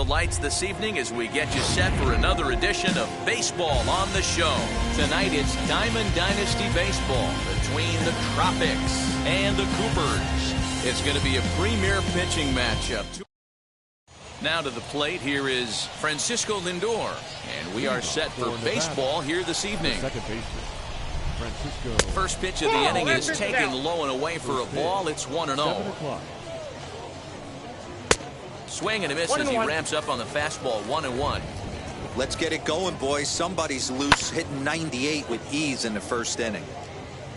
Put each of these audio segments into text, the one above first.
lights this evening as we get you set for another edition of Baseball on the Show. Tonight it's Diamond Dynasty Baseball between the Tropics and the Coopers. It's going to be a premier pitching matchup. Now to the plate, here is Francisco Lindor, and we are set for baseball here this evening. First pitch of the inning is taken low and away for a ball. It's 1-0. Swing and a miss as he ramps up on the fastball. 1-1. Let's get it going, boys. Somebody's loose, hitting 98 with ease in the first inning.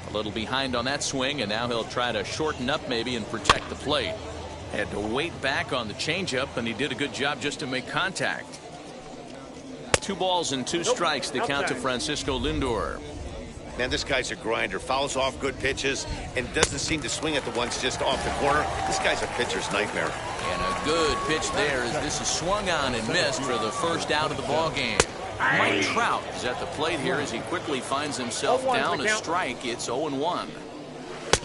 A little behind on that swing, and now he'll try to shorten up maybe and protect the plate. Had to wait back on the changeup, and he did a good job just to make contact. 2 balls and 2 strikes to count to Francisco Lindor. Man, this guy's a grinder. Fouls off good pitches and doesn't seem to swing at the ones just off the corner. This guy's a pitcher's nightmare. And a good pitch there as this is swung on and missed for the first out of the ball game. Mike Trout is at the plate here as he quickly finds himself down a strike. It's 0-1.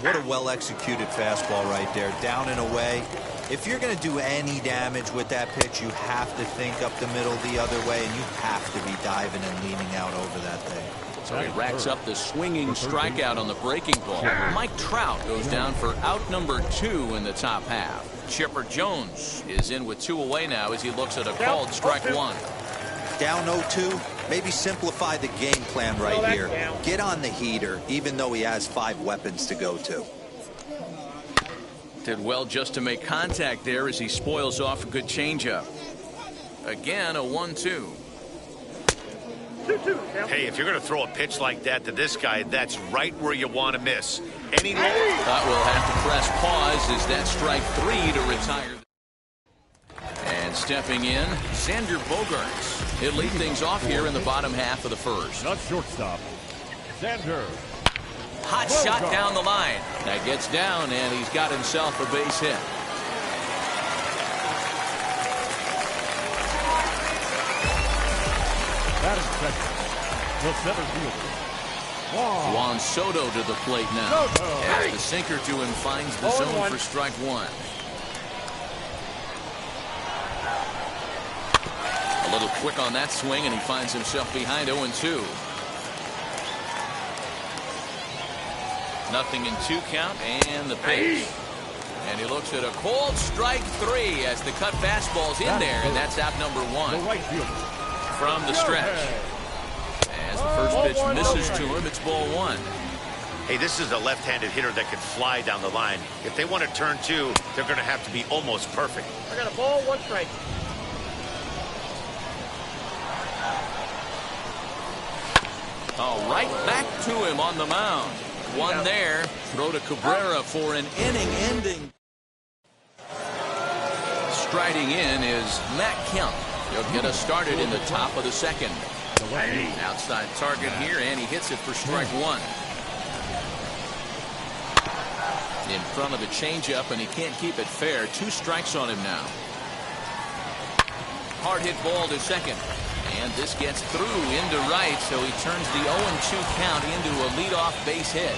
What a well-executed fastball right there, down and away. If you're going to do any damage with that pitch, you have to think up the middle the other way, and you have to be diving and leaning out over that thing. So he racks up the swinging strikeout on the breaking ball. Mike Trout goes down for out number 2 in the top half. Chipper Jones is in with 2 away now as he looks at a called strike 1. Down 0-2, maybe simplify the game plan right here. Get on the heater, even though he has 5 weapons to go to. Did well just to make contact there as he spoils off a good changeup. Again, a 1-2. Hey, if you're going to throw a pitch like that to this guy, that's right where you want to miss. Any low. We'll have to press pause as that strike 3 to retire. And stepping in, Xander Bogaerts. He'll lead things off here in the bottom half of the first. Not shortstop. Xander. Hot shot down the line. That gets down, and he's got himself a base hit. That is second. The center fielder. Juan Soto to the plate now. As the sinker to him finds the zone for strike 1. A little quick on that swing, and he finds himself behind 0-2. Nothing in 2 count, and the pitch. And he looks at a cold strike 3 as the cut fastball's in there, and that's out number 1. From the stretch. As the first pitch misses to him, it's ball 1. Hey, this is a left-handed hitter that can fly down the line. If they want to turn 2, they're going to have to be almost perfect. I got a ball, 1 strike. Oh, right back to him on the mound. 1 there. Throw to Cabrera for an inning-ending. Striding in is Matt Kemp. He'll get us started in the top of the second. Outside target here, and he hits it for strike 1. In front of the changeup, and he can't keep it fair. 2 strikes on him now. Hard hit ball to second. And this gets through into right, so he turns the 0-2 count into a leadoff base hit.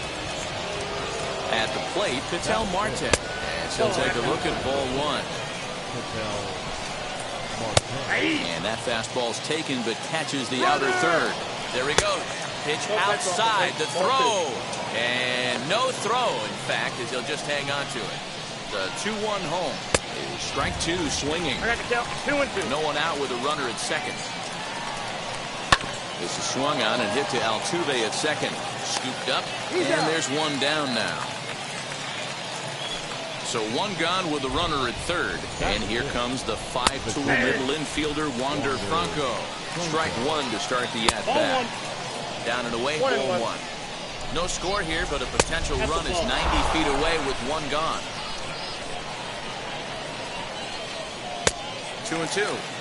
At the plate, Ketel Marte. And he'll take a look at ball 1. And that fastball's taken, but catches the outer third. There he goes. Pitch outside, the throw. And no throw, in fact, as he'll just hang on to it. The 2-1 home. Strike 2 swinging. I got to count 2-2. No one out with a runner at second. This is swung on and hit to Altuve at second. Scooped up, and there's 1 down now. So 1 gone with the runner at third. And here comes the 5-tool middle infielder, Wander Franco. Strike 1 to start the at-bat. Down and away, ball 1. No score here, but a potential run is 90 feet away with 1 gone. 2-2.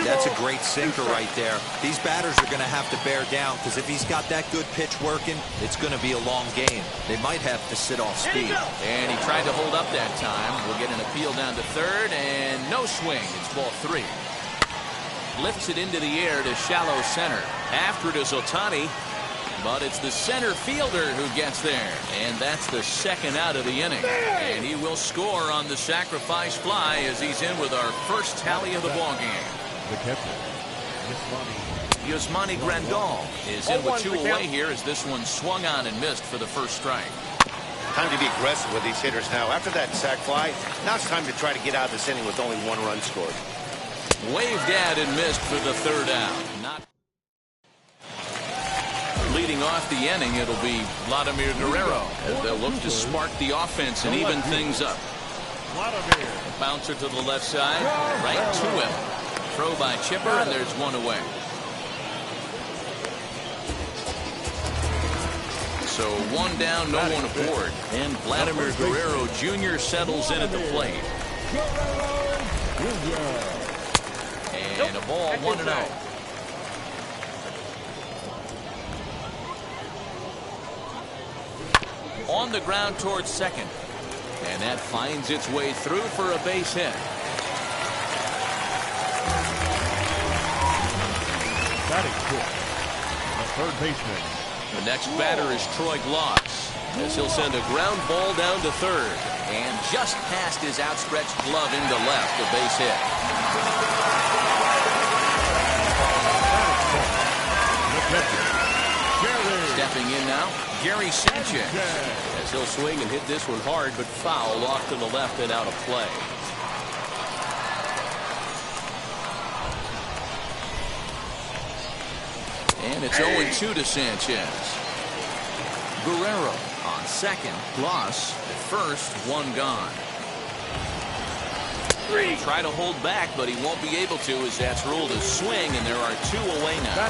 That's a great sinker right there. These batters are going to have to bear down, because if he's got that good pitch working, it's going to be a long game. They might have to sit off speed. And he tried to hold up that time. We'll get an appeal down to third, and no swing. It's ball 3. Lifts it into the air to shallow center. After it is Ohtani. But it's the center fielder who gets there. And that's the second out of the inning. And he will score on the sacrifice fly as he's in with our first tally of the ballgame. The catcher, Yusmani Grandal is in with 2 away here as this one swung on and missed for the first strike. Time to be aggressive with these hitters now. After that sac fly, now it's time to try to get out of this inning with only 1 run scored. Waved at and missed for the third out. Not leading off the inning, it'll be Vladimir Guerrero as they'll look to spark the offense and even things up. Bouncer to the left side, right to him. Throw by Chipper, and there's 1 away. So 1 down, no one aboard. And Vladimir Guerrero Jr. settles in at the plate. And a ball, 1-0. On the ground towards second. And that finds its way through for a base hit. batting coach, the third baseman. The next batter is Troy Gloss, as he'll send a ground ball down to third. And just past his outstretched glove into left, a base hit. Stepping in now, Gary Sanchez, as he'll swing and hit this one hard, but foul off to the left and out of play. And it's 0-2 to Sanchez. Guerrero on second. Gloss at first. One gone. Try to hold back, but he won't be able to, as that's ruled a swing, and there are two away now.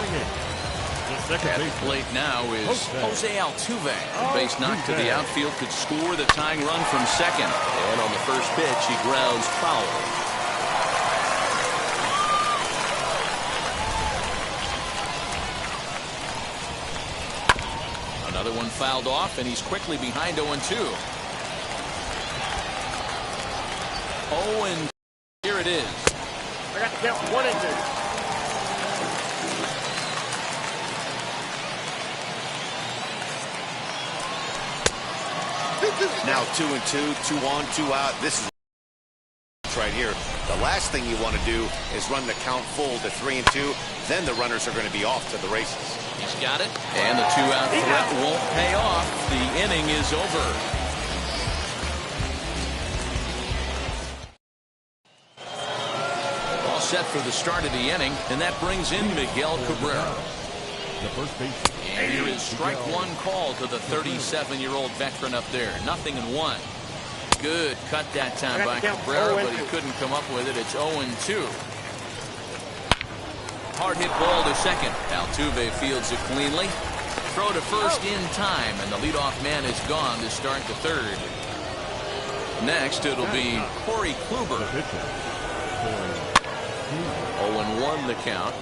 At the plate now is Jose Altuve. The base knock to the outfield could score the tying run from second. And on the first pitch, he grounds foul. Another one fouled off, and he's quickly behind 0-2. Oh, and here it is. I got the count 1-2. Now 2-2, 2 on, 2 out. This is right here. The last thing you want to do is run the count full to 3-2. Then the runners are going to be off to the races. He's got it, and the two-out threat won't pay off. The inning is over. All set for the start of the inning, and that brings in Miguel Cabrera. The first base. And here is strike one call to the 37-year-old veteran up there. 0-1. Good cut that time by Cabrera, but he couldn't come up with it. It's 0-2. Hard hit ball to second. Altuve fields it cleanly. Throw to first in time, and the leadoff man is gone to start the third. Next, it'll be Corey Kluber. 0-1 the count.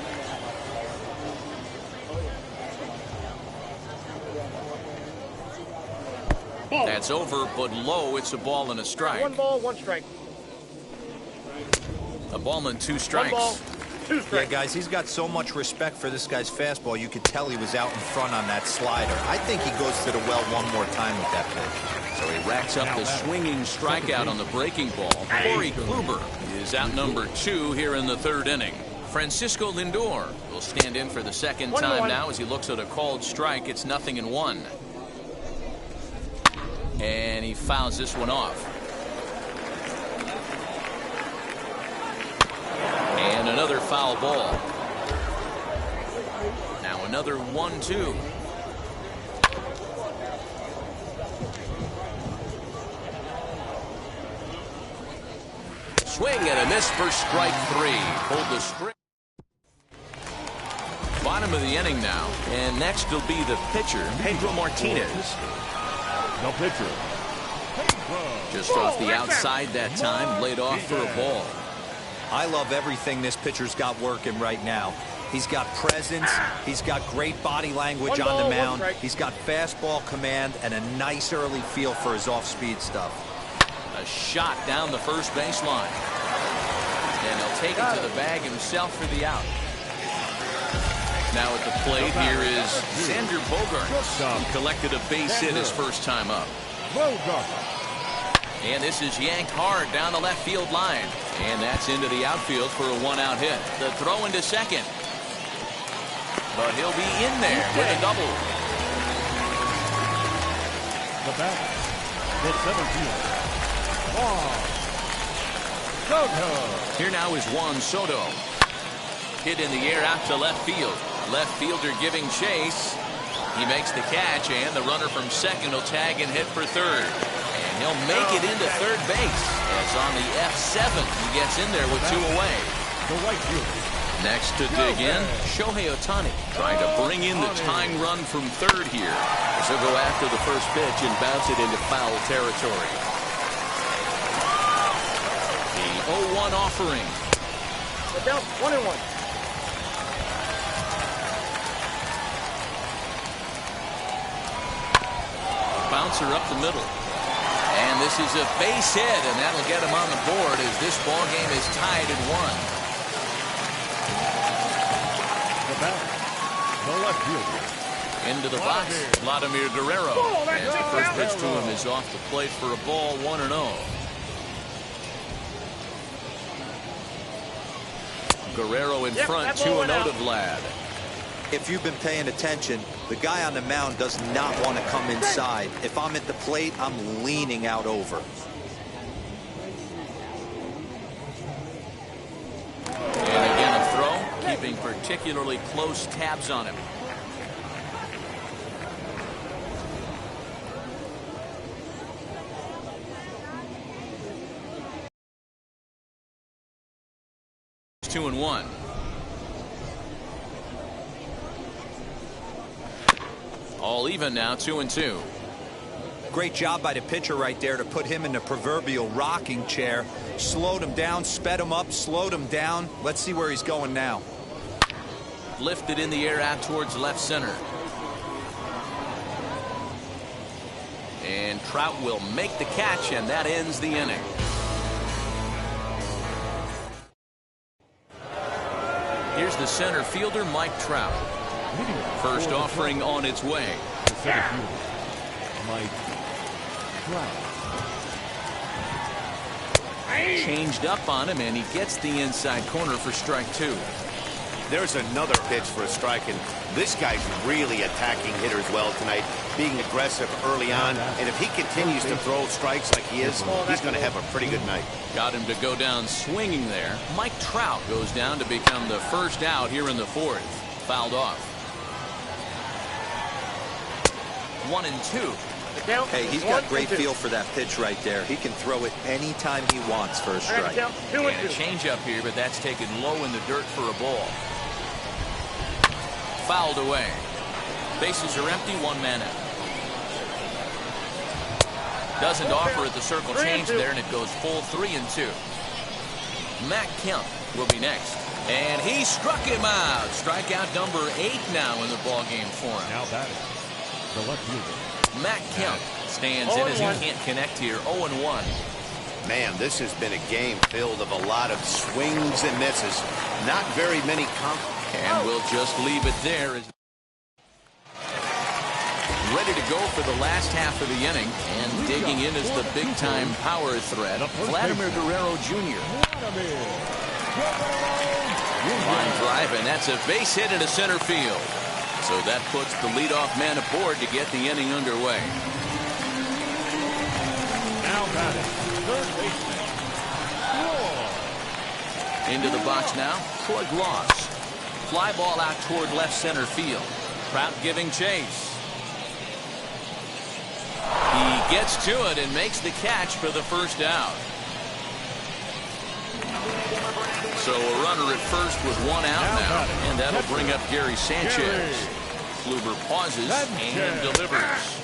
That's over, but low. It's a ball and a strike. 1 ball, 1 strike. A ball and 2 strikes. 1 ball, 2 strikes. Yeah, guys, he's got so much respect for this guy's fastball. You could tell he was out in front on that slider. I think he goes to the well one more time with that pitch. So he racks up the swinging strikeout on the breaking ball. Corey Kluber is out number 2 here in the third inning. Francisco Lindor will stand in for the second time now as he looks at a called strike. It's 0-1. And he fouls this one off. And another foul ball. Now another 1-2. Swing and a miss for strike 3. Hold the string. Bottom of the inning now. And next will be the pitcher, Pedro Martinez. No pitcher. Just off the outside that time, laid off for a ball. I love everything this pitcher's got working right now. He's got presence. He's got great body language on the mound. He's got fastball command and a nice early feel for his off-speed stuff. A shot down the first baseline. And he'll take it to the bag himself for the out. Now at the plate here is Xander Bogaerts, who collected a base hit his first time up. And this is yanked hard down the left field line. And that's into the outfield for a one-out hit. The throw into second. But he'll be in there with a double. The batter, the center fielder, Juan Soto. Here now is Juan Soto. Hit in the air out to left field. Left fielder giving chase. He makes the catch, and the runner from second will tag and hit for third. And he'll make it into third base. As on the F7, he gets in there with two away. The right fielder. Next to dig in, Shohei Ohtani trying to bring in the tying run from third here. As he'll go after the first pitch and bounce it into foul territory. The 0-1 offering. We're down 1-1. Bouncer up the middle. And this is a base hit, and that'll get him on the board as this ball game is tied at 1. The batter, the left fielder. Into the box, Vladimir Guerrero. And the first pitch to him is off the plate for a ball, 1-0. Guerrero in front, 2-0 to Vlad. If you've been paying attention, the guy on the mound does not want to come inside. If I'm at the plate, I'm leaning out over. And again a throw, keeping particularly close tabs on him. It's 2-1. All even now, 2-2. Great job by the pitcher right there to put him in the proverbial rocking chair. Slowed him down, sped him up, slowed him down. Let's see where he's going now. Lifted in the air out towards left center. And Trout will make the catch, and that ends the inning. Here's the center fielder, Mike Trout. First offering on its way. The center fielder, Mike Trout. Changed up on him, and he gets the inside corner for strike 2. There's another pitch for a strike, and this guy's really attacking hitters well tonight, being aggressive early on. And if he continues to throw strikes like he is, he's going to have a pretty good night. Got him to go down swinging there. Mike Trout goes down to become the first out here in the fourth. Fouled off. 1-2. Hey, he's got great feel for that pitch right there. He can throw it anytime he wants for a strike. And a changeup here, but that's taken low in the dirt for a ball. Fouled away. Bases are empty, one man out. Doesn't offer at the circle change there, and it goes full 3-2. Matt Kemp will be next. And he struck him out. Strikeout number 8 now in the ball game for him. Now batting, the left fielder. Matt Kemp stands in as he can't connect here. 0-1. Man, this has been a game filled of a lot of swings and misses. Not very many. And we'll just leave it there. Ready to go for the last half of the inning. And digging in is the big-time power threat, Vladimir Guerrero Jr. Line drive, and that's a base hit into center field. So that puts the leadoff man aboard to get the inning underway. Now batting, third baseman, Into the box now, Troy Gloss. Fly ball out toward left center field. Trout giving chase. He gets to it and makes the catch for the first out. So a runner at first with one out now, and that'll bring up Gary Sanchez. Kluber pauses and delivers.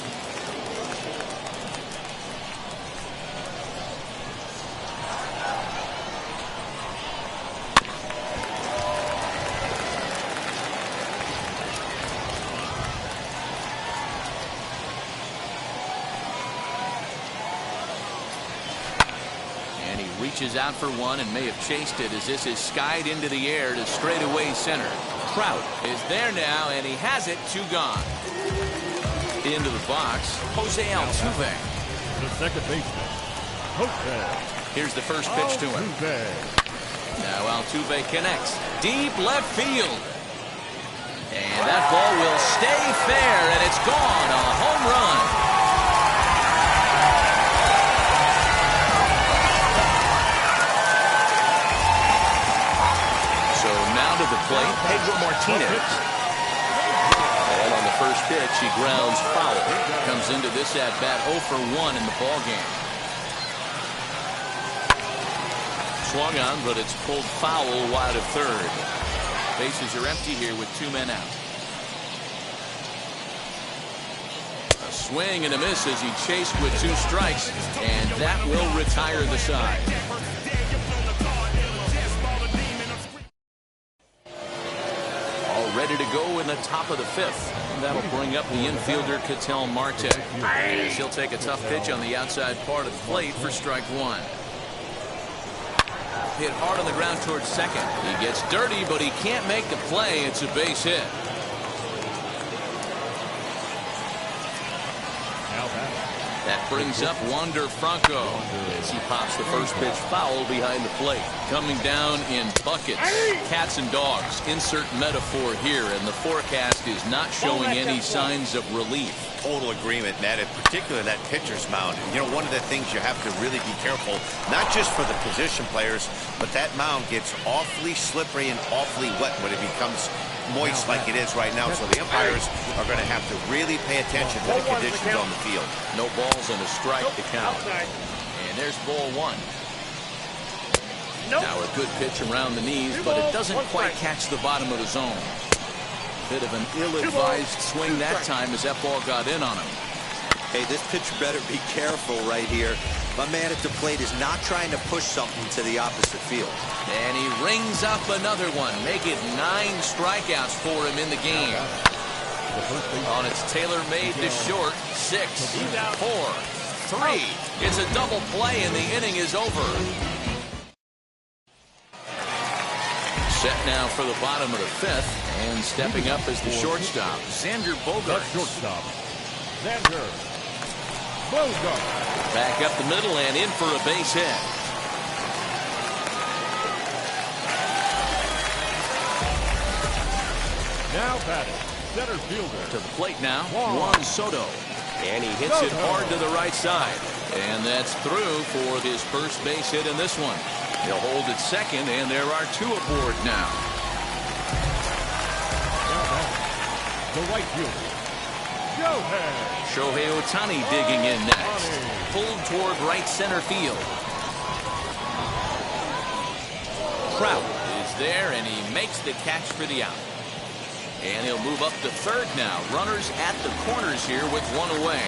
reaches out for one and may have chased it as this is skied into the air to straightaway center. Trout is there now, and he has it. 2 gone. Into the box, Jose Altuve. The second baseman, Jose. Here's the first pitch to him. Now Altuve connects. Deep left field. And that ball will stay fair, and it's gone. A home run. So now to the plate, Pedro Martinez. And on the first pitch, he grounds foul. Comes into this at-bat 0 for 1 in the ballgame. Swung on, but it's pulled foul wide of third. Bases are empty here with 2 men out. A swing and a miss as he chased with 2 strikes, and that will retire the side. All ready to go in the top of the 5th. And that'll bring up the infielder Ketel Marte. As he'll take a tough pitch on the outside part of the plate for strike 1. Hit hard on the ground towards second. He gets dirty, but he can't make the play. It's a base hit. That brings up Wander Franco as he pops the first pitch foul behind the plate. Coming down in buckets. Cats and dogs. Insert metaphor here, and the forecast is not showing any signs of relief. Total agreement, Matt, in particular that pitcher's mound. You know, one of the things you have to really be careful, not just for the position players, but that mound gets awfully slippery and awfully wet when it becomes moist like it is right now. So the umpires are going to have to really pay attention to the conditions on the field. No balls and a strike to count. And there's ball 1. Now a good pitch around the knees, but it doesn't quite catch the bottom of the zone. Bit of an ill-advised swing that time as that ball got in on him. Hey, this pitcher better be careful right here. My man at the plate is not trying to push something to the opposite field. And he rings up another one. Make it 9 strikeouts for him in the game. On its tailor-made to short. 6, 4, 3. It's a double play, and the inning is over. Set now for the bottom of the 5th, and stepping up as the shortstop, Xander Bogaerts. Shortstop, Xander Bogaerts. Back up the middle and in for a base hit. Now batting, center fielder. To the plate now, Juan Soto. And he hits it hard to the right side. And that's through for his first base hit in this one. He'll hold at second, and there are 2 aboard now. The right fielder, Shohei Ohtani digging in next. Pulled toward right center field. Trout is there, and he makes the catch for the out. And he'll move up to third now. Runners at the corners here with 1 away.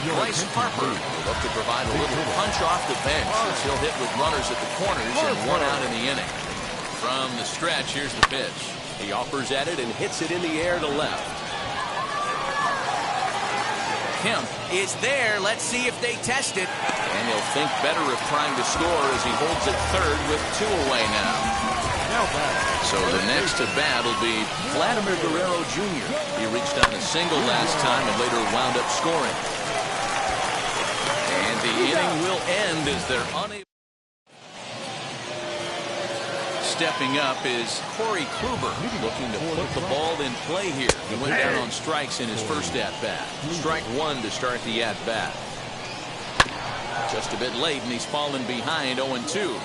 Bryce Harper will look to provide a little punch off the bench as he'll hit with runners at the corners and 1 out in the inning. From the stretch, here's the pitch. He offers at it and hits it in the air to left. Kemp is there. Let's see if they test it. And he'll think better of trying to score as he holds it third with 2 away now. So the next to bat will be Vladimir Guerrero Jr. He reached on a single last time and later wound up scoring. And the inning will end as they're unable. Stepping up is Corey Kluber, looking to put the ball in play here. He went down on strikes in his first at-bat. Strike 1 to start the at-bat. Just a bit late, and he's fallen behind 0-2.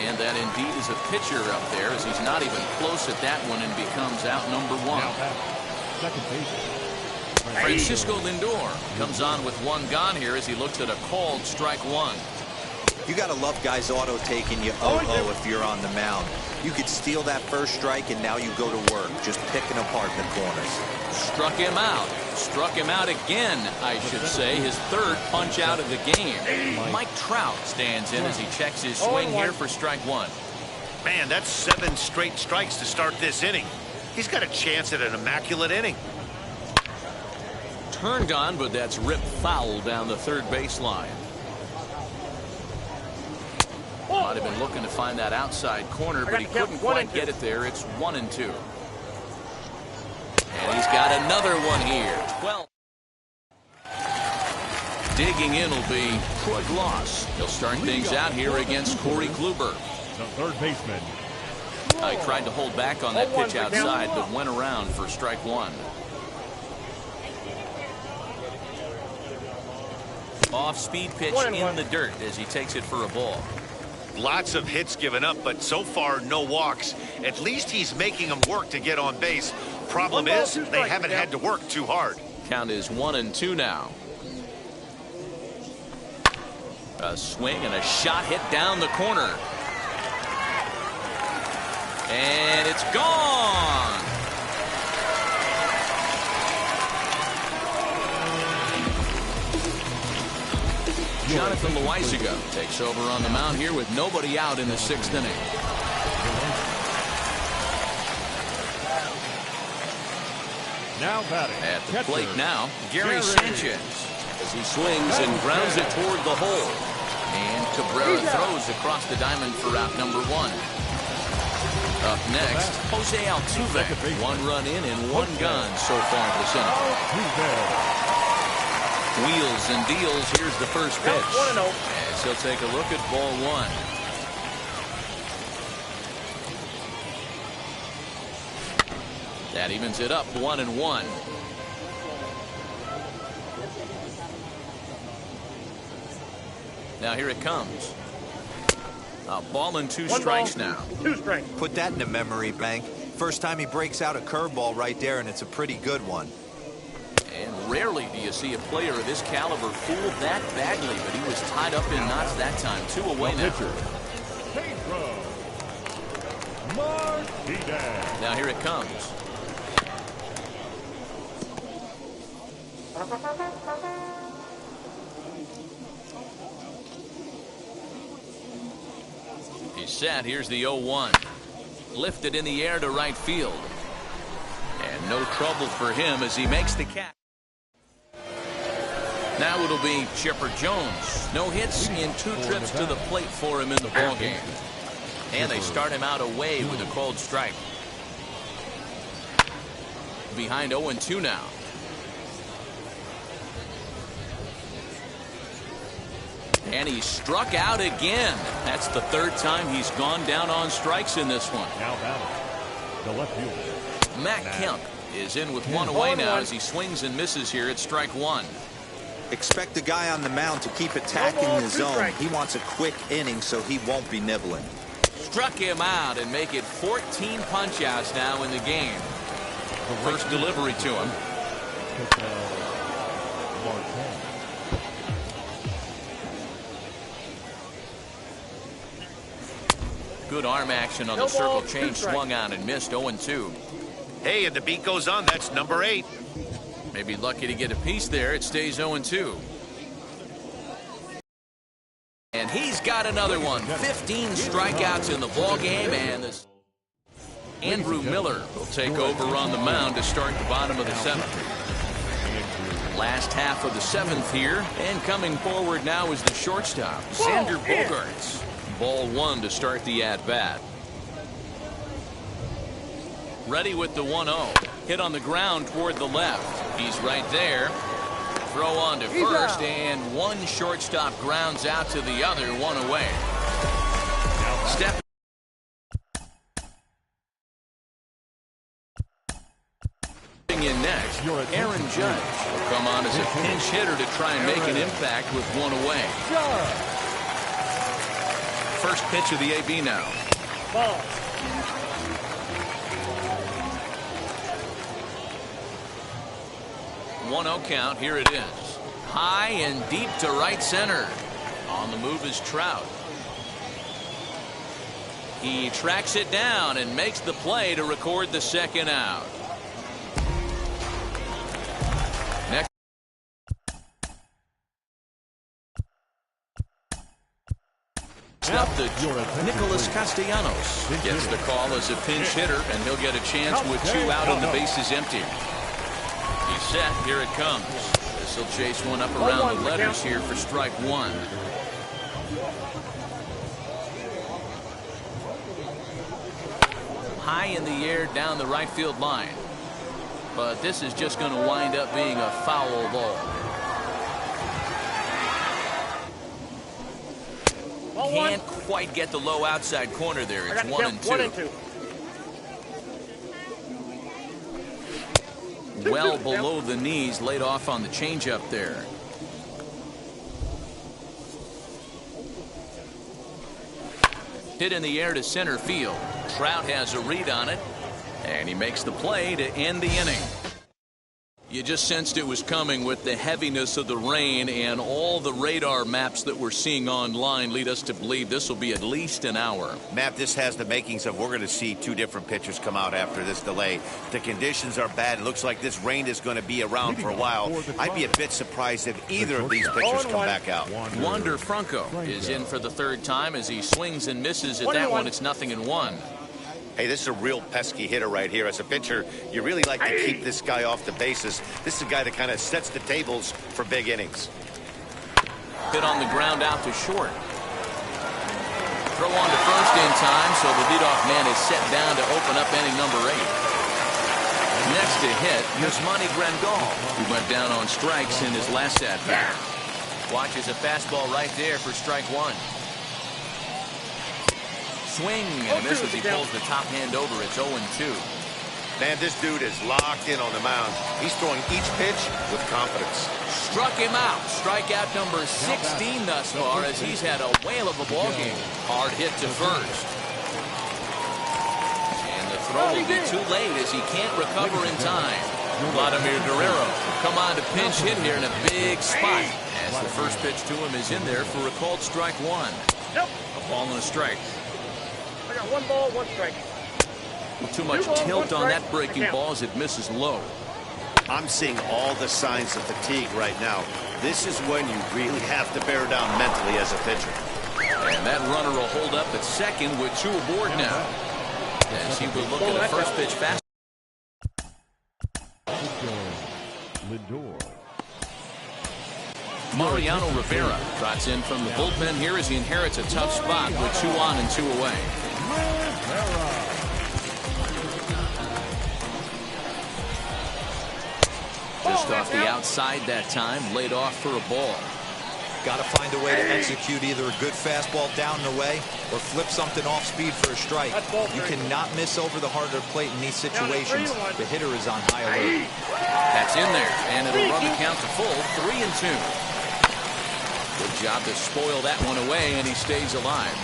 And that indeed is a pitcher up there, as he's not even close at that one and becomes out number 1. second base. Francisco Lindor comes on with 1 gone here as he looks at a called strike 1. You got to love guys auto taking you 0-0 if you're on the mound. You could steal that first strike, and now you go to work, just picking apart the corners. Struck him out. Struck him out again, I should say. His 3rd punch out of the game. Mike Trout stands in as he checks his swing here for strike 1. Man, that's 7 straight strikes to start this inning. He's got a chance at an immaculate inning. turned on, but that's ripped foul down the third baseline. Might have been looking to find that outside corner, but he couldn't quite get it there. It's 1-2. And he's got another one here. 12. Digging in will be Troy Gloss. He'll start things out here against Corey Kluber. The third baseman. He tried to hold back on that pitch outside, but went around for strike one. Off-speed pitch in the dirt as he takes it for a ball. Lots of hits given up, but so far no walks. At least he's making them work to get on base. Problem is, they haven't had to work too hard. Count is 1-2 now. A swing and a shot hit down the corner. And it's gone. Jonathan Loaizaga takes over on the mound here with nobody out in the 6th inning. Now batting. At the plate now, Gary Sanchez as he swings and grounds it toward the hole. And Cabrera throws across the diamond for out number 1. Up next, Jose Altuve. 1 run in and 1 gone so far this inning. Wheels and deals. Here's the first pitch. As he'll take a look at ball 1. That evens it up 1-1. Now here it comes. A ball and 2 strikes now. 2 strikes. Put that in the memory bank. First time he breaks out a curveball right there, and it's a pretty good one. And rarely do you see a player of this caliber fool that badly, but he was tied up in knots that time. 2 away now. Now here it comes. He's set. Here's the 0-1. Lifted in the air to right field. And no trouble for him as he makes the catch. Now it'll be Chipper Jones. No hits in 2 trips to the plate for him in the ballgame. And they start him out away with a called strike. Behind 0-2 now. And he struck out again. That's the 3rd time he's gone down on strikes in this one. Now batting. The left fielder. Matt Kemp is in with 1 away now as he swings and misses here at strike 1. Expect the guy on the mound to keep attacking the zone. He wants a quick inning, so he won't be nibbling. Struck him out and make it 14 punch-outs now in the game. First delivery to him. Good arm action on the circle change. Swung on and missed. 0-2. Hey, and the beat goes on. That's number 8. Maybe lucky to get a piece there. It stays 0-2. And he's got another one. 15 strikeouts in the ball game, and this Andrew Miller will take over on the mound to start the bottom of the 7th. Last half of the 7th here, and coming forward now is the shortstop, Xander Bogaerts. Ball 1 to start the at-bat. Ready with the 1-0. Hit on the ground toward the left. He's right there. Throw on to first, and 1 shortstop grounds out to the other. 1 away. Step. In next, Aaron Judge will come on as a pinch hitter to try and make an impact with 1 away. First pitch of the AB now. Ball. 1-0 count. Here it is. High and deep to right center. On the move is Trout. He tracks it down and makes the play to record the 2nd out. Next. Up to Nicholas Castellanos. Gets the call as a pinch hitter, and he'll get a chance with 2 out and the bases empty. He's set. Here it comes. This will chase one up around the letters here for strike one. High in the air down the right field line. But this is just going to wind up being a foul ball. Can't quite get the low outside corner there. It's 1-2. Well below the knees, laid off on the changeup there. Hit in the air to center field. Trout has a read on it, and he makes the play to end the inning. You just sensed it was coming with the heaviness of the rain, and all the radar maps that we're seeing online lead us to believe this will be at least an hour. Matt, this has the makings of we're going to see two different pitchers come out after this delay. The conditions are bad. It looks like this rain is going to be around for a while. I'd be a bit surprised if either of these pitchers come back out. Wander Franco is in for the third time as he swings and misses at that one. It's 0-1. Hey, this is a real pesky hitter right here. As a pitcher, you really like to keep this guy off the bases. This is a guy that kind of sets the tables for big innings. Hit on the ground out to short. Throw on to first in time, so the leadoff man is set down to open up inning number 8. Next to hit, Yasmani Grandal, who went down on strikes in his last at-bat. Watches a fastball right there for strike one. Swing and a miss as he pulls the top hand over. It's 0-2. Man, this dude is locked in on the mound. He's throwing each pitch with confidence. Struck him out. Strikeout number 16 thus far as he's had a whale of a ball game. Hard hit to first. And the throw will be too late as he can't recover in time. Vladimir Guerrero come on to pinch hit here in a big spot as the first pitch to him is in there for a called strike one. A ball and a strike. I got 1 ball, 1 strike. Too much tilt on that breaking ball as it misses low. I'm seeing all the signs of fatigue right now. This is when you really have to bear down mentally as a pitcher. And that runner will hold up at second with 2 aboard now. As he will look at a first pitch fast. Mariano Rivera trots in from the bullpen here as he inherits a tough spot with 2 on and 2 away. Just off the outside that time, laid off for a ball. Got to find a way to execute either a good fastball down and away or flip something off speed for a strike. You cannot miss over the heart of the plate in these situations. The hitter is on high alert. That's in there, and it'll run the count to full, 3-2. Good job to spoil that one away, and he stays alive.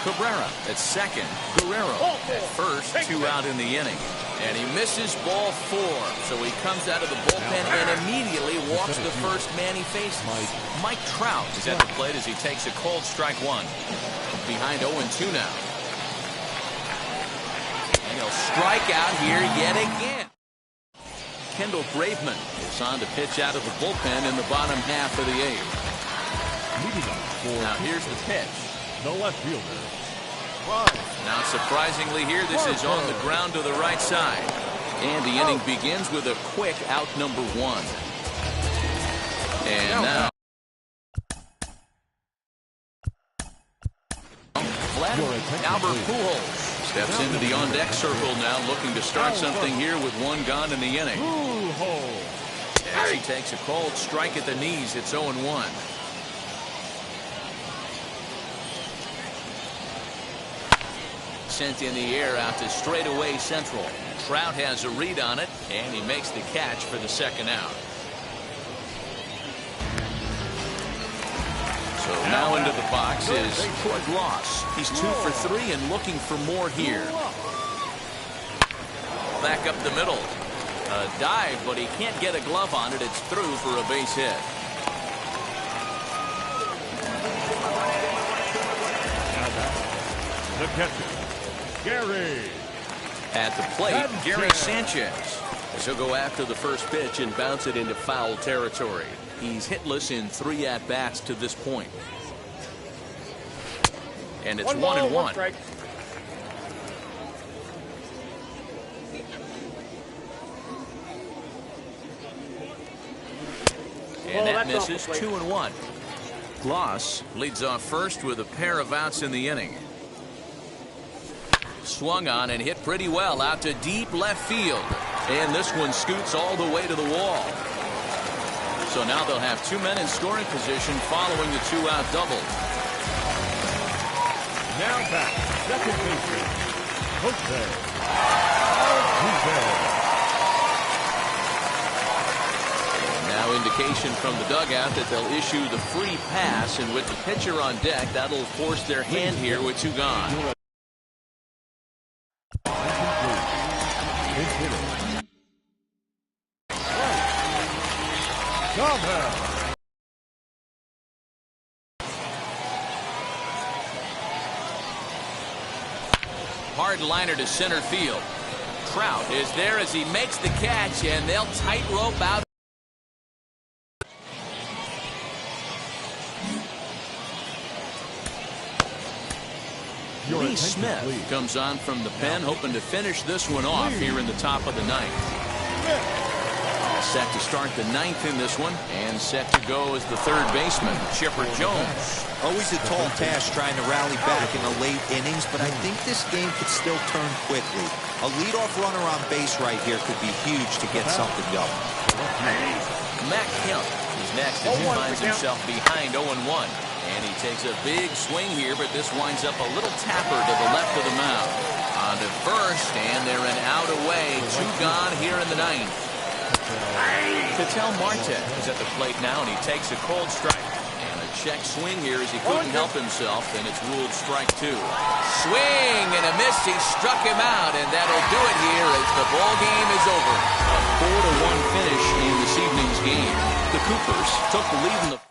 Cabrera at second. Guerrero at first. 2 out in the inning. And he misses ball 4. So he comes out of the bullpen and immediately walks the first man he faces. Mike Trout is at the plate as he takes a called strike one. Behind 0-2 now. And he'll strike out here yet again. Kendall Graveman is on to pitch out of the bullpen in the bottom half of the 8th. Now here's the pitch. The left fielder. Now surprisingly here, this is on the ground to the right side. And the inning begins with a quick out number 1. And now Albert Pujols steps into the on-deck circle now, looking to start something here with 1 gone in the inning. As he takes a called strike at the knees, it's 0-1. Sent in the air out to straightaway central. Trout has a read on it, and he makes the catch for the second out. So now into the box is Troy Gloss. He's 2 for 3 and looking for more here. Back up the middle. A dive, but he can't get a glove on it. It's through for a base hit. The catcher, Gary. At the plate, Gary Sanchez. As he'll go after the first pitch and bounce it into foul territory. He's hitless in 3 at-bats to this point. And it's 1-1. And that that's off the misses. plate. 2-1. Gloss leads off first with a pair of outs in the inning. Swung on and hit pretty well out to deep left field. And this one scoots all the way to the wall. So now they'll have 2 men in scoring position following the 2-out double. Now back, second baseman, Jose Altuve. Now indication from the dugout that they'll issue the free pass, and with the pitcher on deck, that'll force their hand here with 2 gone. Hard liner to center field. Trout is there as he makes the catch, and they'll tightrope out. Lee Smith comes on from the pen, hoping to finish this one off here in the top of the 9th. All set to start the 9th in this one, and set to go as the third baseman, Chipper Jones. Always a tall task trying to rally back in the late innings, but I think this game could still turn quickly. A leadoff runner on base right here could be huge to get something going. Matt Kemp is next as he finds himself behind 0-1. And he takes a big swing here, but this winds up a little tapper to the left of the mound. On to first, and they're an out away. 2 gone here in the 9th. Ketel Marte is at the plate now, and he takes a cold strike. And a check swing here as he couldn't help himself, and it's ruled strike 2. Swing and a miss. He struck him out, and that'll do it here as the ball game is over. A 4-1 finish in this evening's game. The Coopers took the lead in the 4th.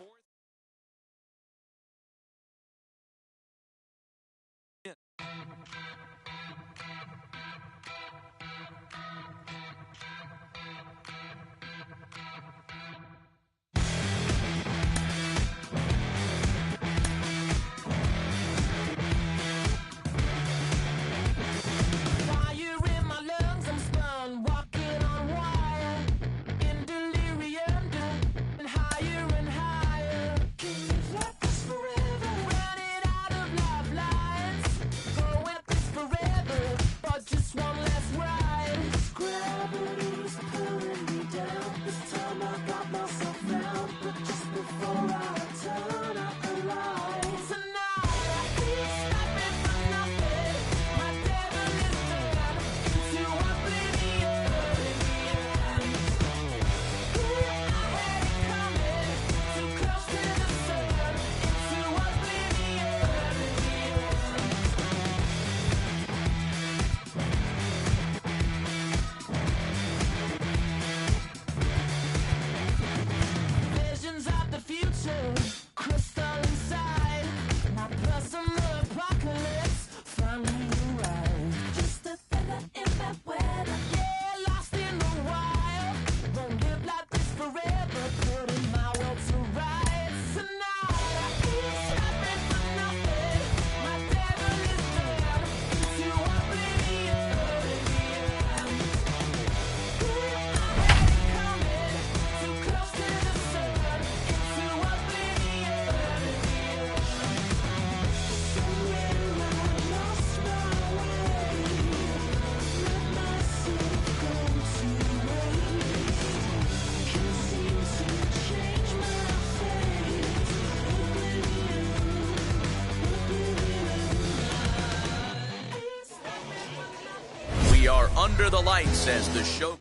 Under the lights as the show.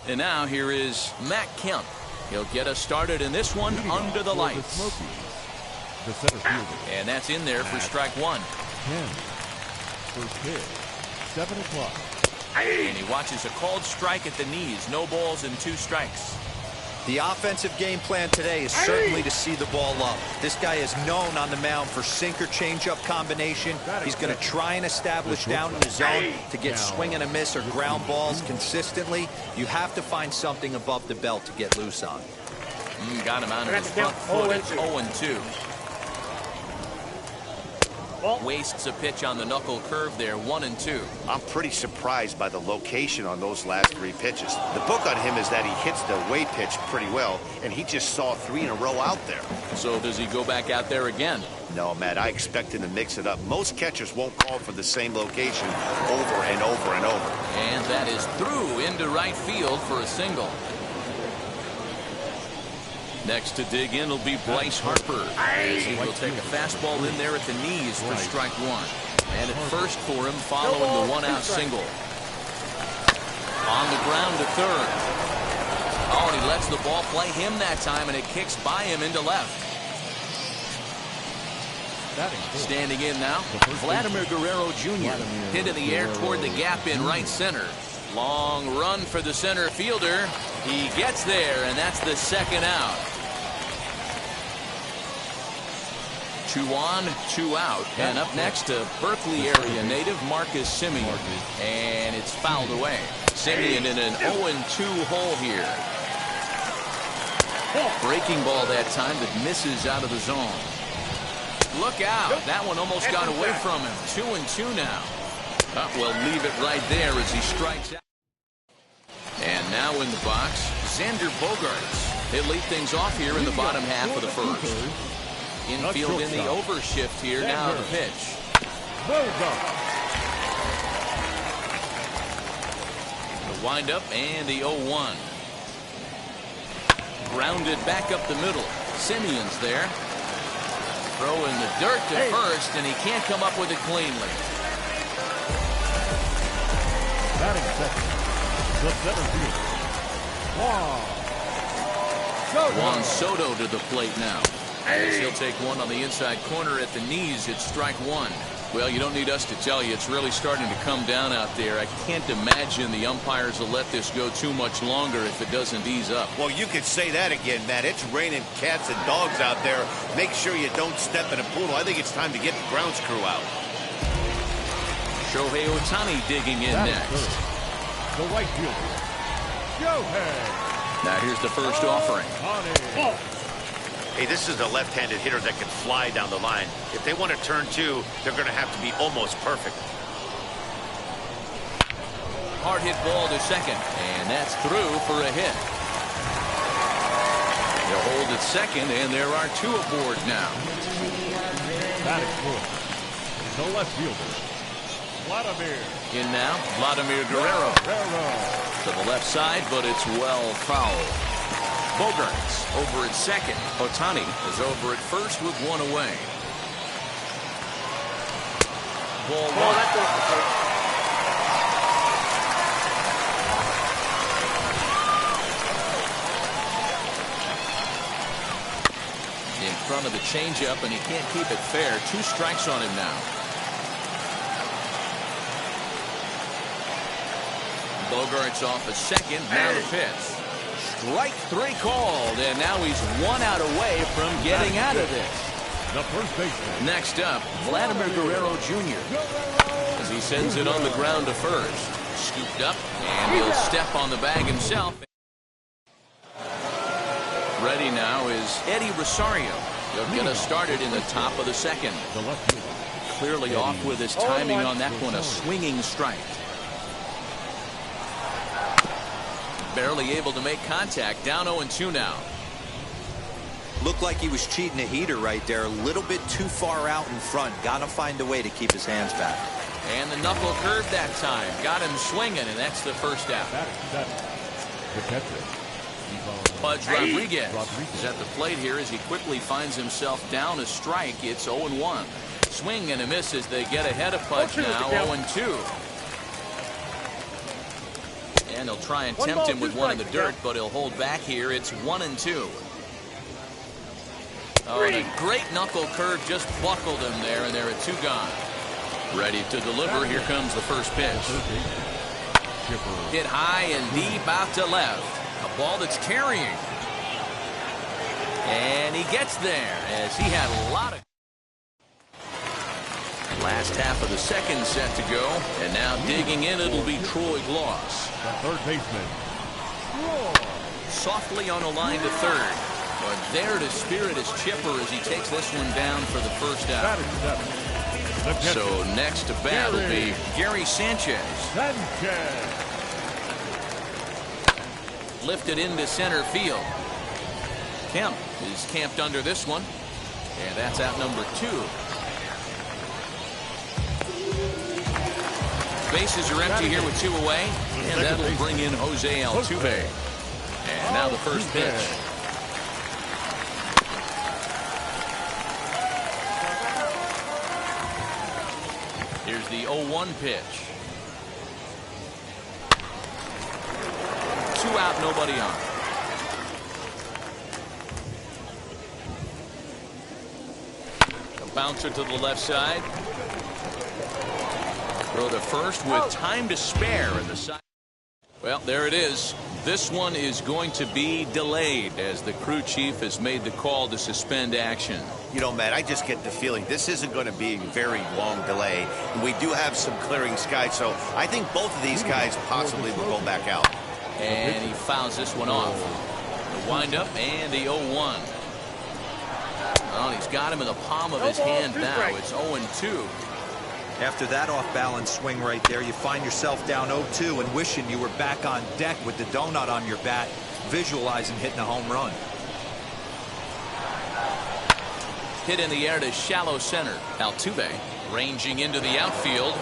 And now here is Matt Kemp. He'll get us started in this one under the lights. The center fielder. And that's in there for strike 1. 10. First pitch. 7 o'clock. And he watches a called strike at the knees. No balls and 2 strikes. The offensive game plan today is certainly to see the ball up. This guy is known on the mound for sinker changeup combination. He's going to try and establish down in the zone to get swing and a miss or ground balls consistently. You have to find something above the belt to get loose on. Got him out of his front foot. It's 0-2. Wastes a pitch on the knuckle curve there, 1-2. I'm pretty surprised by the location on those last 3 pitches. The book on him is that he hits the away pitch pretty well, and he just saw 3 in a row out there. So does he go back out there again? No, Matt, I expect him to mix it up. Most catchers won't call for the same location over and over and over. And that is through into right field for a single. Next to dig in will be Bryce Harper, as he will take a fastball in there at the knees for strike 1. And at first for him following the 1-out single. On the ground to third. Oh, and he lets the ball play him that time, and it kicks by him into left. Standing in now, Vladimir Guerrero Jr. hit in the air toward the gap in right center. Long run for the center fielder. He gets there, and that's the 2nd out. 2 on, 2 out. And up next to Berkeley area native Marcus Semien. And it's fouled away. Semien in an 0-2 hole here. Breaking ball that time that misses out of the zone. Look out. That one almost got away from him. 2-2 now. We'll leave it right there as he strikes out. And now in the box, Xander Bogaerts. He'll lead things off here in the bottom half of the first. Infield in the overshift here. Now the pitch. The windup and the 0-1. Grounded back up the middle. Semien's there. Throw in the dirt to first, and he can't come up with it cleanly. Batting second, the center fielder, Juan Soto to the plate now. As he'll take one on the inside corner at the knees. It's strike 1. Well, you don't need us to tell you, it's really starting to come down out there. I can't imagine the umpires will let this go too much longer if it doesn't ease up. Well, you could say that again, Matt. It's raining cats and dogs out there. Make sure you don't step in a pool. I think it's time to get the grounds crew out. Shohei Ohtani digging in next. the right fielder, Shohei. Now here's the first offering. Hey, this is a left-handed hitter that can fly down the line. If they want to turn 2, they're going to have to be almost perfect. Hard hit ball to second, and that's through for a hit. They'll hold at second, and there are 2 aboard now. Batting fourth, the left fielder, Vladimir. In now, Vladimir Guerrero. To the left side, but it's well fouled. Bogaerts over at second. Ohtani is over at first with 1 away. Ball 1. In front of the changeup, and he can't keep it fair. 2 strikes on him now. Bogaerts off at second. Now the pitch. Strike 3 called, and now he's 1 out away from getting out of this. The first baseman. Next up, Vladimir Guerrero Jr. as he sends it on the ground to first. Scooped up, and he'll step on the bag himself. Ready now is Eddie Rosario. He'll get us started in the top of the second. The left fielder. Clearly off with his timing on that one, a swinging strike. Barely able to make contact, down 0-2 now. Looked like he was cheating a heater right there, a little bit too far out in front. Gotta find a way to keep his hands back. And the knuckle curve that time. Got him swinging, and that's the first out. The catcher, Pudge Rodriguez is at the plate here as he quickly finds himself down a strike. It's 0-1. Swing and a miss as they get ahead of Pudge now, 0-2. And they'll try and tempt him with 1 in the dirt, but he'll hold back here. It's 1-2. Oh, and a great knuckle curve just buckled him there, and there are 2 gone. Ready to deliver. Here comes the first pitch. Hit high and deep out to left. A ball that's carrying. And he gets there as he had a lot of... Last half of the second set to go, and now digging in, it'll be Troy Gloss. the third baseman, Softly on a line to third. But there to spirit his chipper as he takes this one down for the first out. batting seventh, So next to bat will be Gary Sanchez. Lifted into center field. Kemp is camped under this one. And that's out number 2. Bases are empty here with 2 away. And that'll bring in Jose Altuve. And now the first pitch. Here's the 0-1 pitch. 2 out, nobody on. A bouncer to the left side. Throw to first with time to spare in the side. Well, there it is. This one is going to be delayed as the crew chief has made the call to suspend action. You know, Matt, I just get the feeling this isn't going to be a very long delay. And we do have some clearing skies, so I think both of these guys possibly will go back out. And he fouls this one off. The windup and the 0-1. Well, he's got him in the palm of his hand now. It's 0-2. After that off-balance swing right there, you find yourself down 0-2 and wishing you were back on deck with the donut on your bat, visualizing hitting a home run. Hit in the air to shallow center. Altuve ranging into the outfield.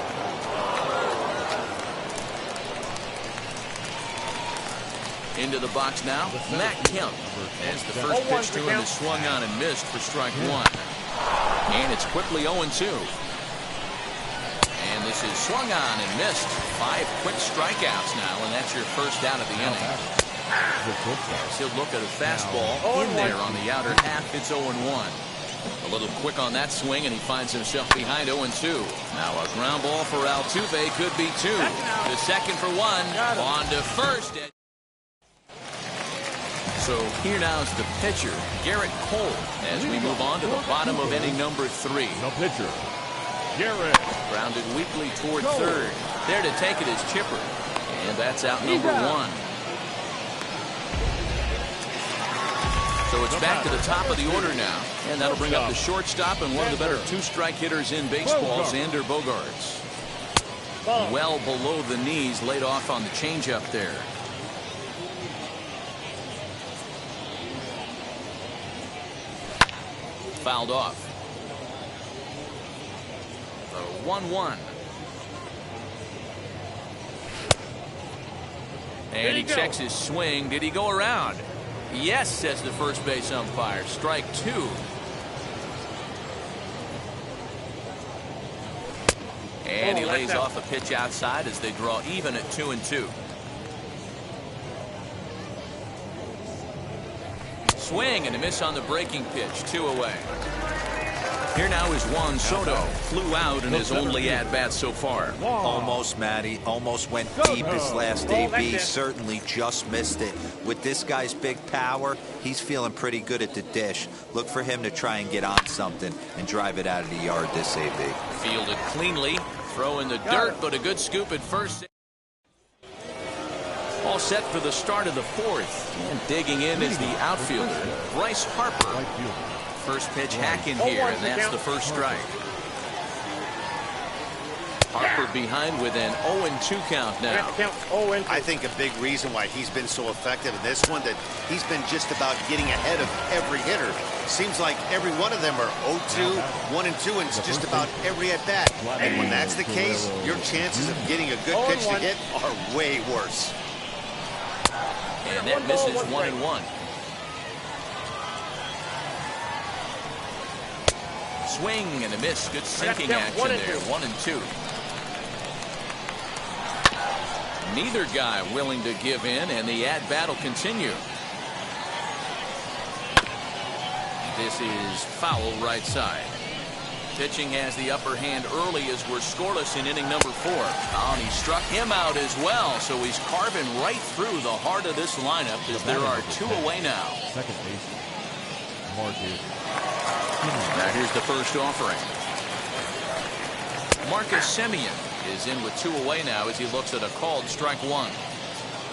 Into the box now, Matt Kemp. As the first pitch to him is swung on and missed for strike 1. And it's quickly 0-2. And this is swung on and missed. 5 quick strikeouts now, and that's your first out of the inning. He'll look at a fastball in there on the outer half. It's 0-1. A little quick on that swing, and he finds himself behind 0-2. Now a ground ball for Altuve could be 2. The second for 1. On to first. So here now is the pitcher, Garrett Cole, as we move on to the bottom of inning number 3. The pitcher, Garrett. Grounded weakly toward third. There to take it is Chipper. And that's out number 1. So it's back to the top of the order now. And that'll bring up the shortstop and one of the better 2-strike hitters in baseball, Xander Bogaerts. Well below the knees, laid off on the changeup there. Fouled off. 1-1. And he checks his swing. Did he go around? Yes, says the first base umpire. Strike 2. And he lays off a pitch outside as they draw even at 2-2. Swing and a miss on the breaking pitch. 2 away. Here now is Juan Soto. Flew out in his only at-bat so far. Almost, Matty. Almost went deep his last AB. Certainly just missed it. With this guy's big power, he's feeling pretty good at the dish. Look for him to try and get on something and drive it out of the yard this AB. Fielded cleanly. Throw in the dirt, but a good scoop at first. All set for the start of the 4th. And digging in is the outfielder, Bryce Harper. First pitch hack in here, and that's the first strike. Harper behind with an 0-2 count now. I think a big reason why he's been so effective in this one, that he's been just about getting ahead of every hitter. Seems like every one of them are 0-2, 1-2, and it's just about every at-bat. And when that's the case, your chances of getting a good pitch to hit are way worse. And that misses 1-1. Swing and a miss. Good sinking action there. 1-2. Neither guy willing to give in, and the at-bat will continue. This is foul right side. Pitching has the upper hand early as we're scoreless in inning number 4. Oh, and he struck him out as well, so he's carving right through the heart of this lineup as there are 2 away now. Second baseman, Marcus. Now here's the first offering. Marcus Semien is in with 2 away now as he looks at a called strike 1.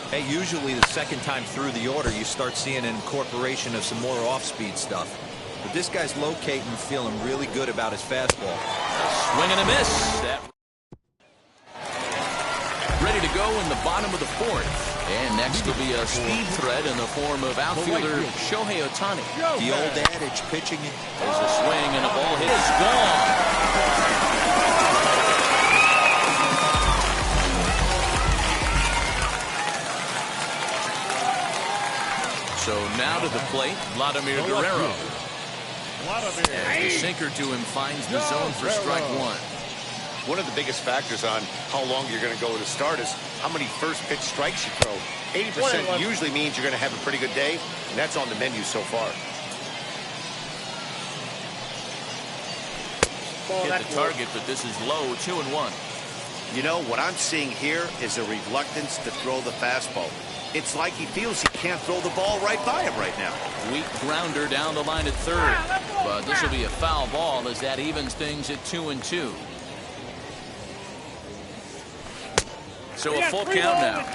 Hey, usually the second time through the order, you start seeing an incorporation of some more off-speed stuff. But this guy's locating, feeling really good about his fastball. Swing and a miss. That ready to go in the bottom of the fourth. And next will be a speed threat in the form of outfielder Shohei Ohtani. The old adage, pitching There's a swing and a ball hit is gone. So now to the plate, Vladimir Guerrero. As the sinker to him finds the zone for strike one. One of the biggest factors on how long you're going to go with a start is how many first pitch strikes you throw. 80% usually means you're going to have a pretty good day, and that's on the menu so far. Hit the target, but this is low, 2-1. You know, what I'm seeing here is a reluctance to throw the fastball. It's like he feels he can't throw the ball right by him right now. Weak grounder down the line at third. But this will be a foul ball as that evens things at 2-2. So a full count now.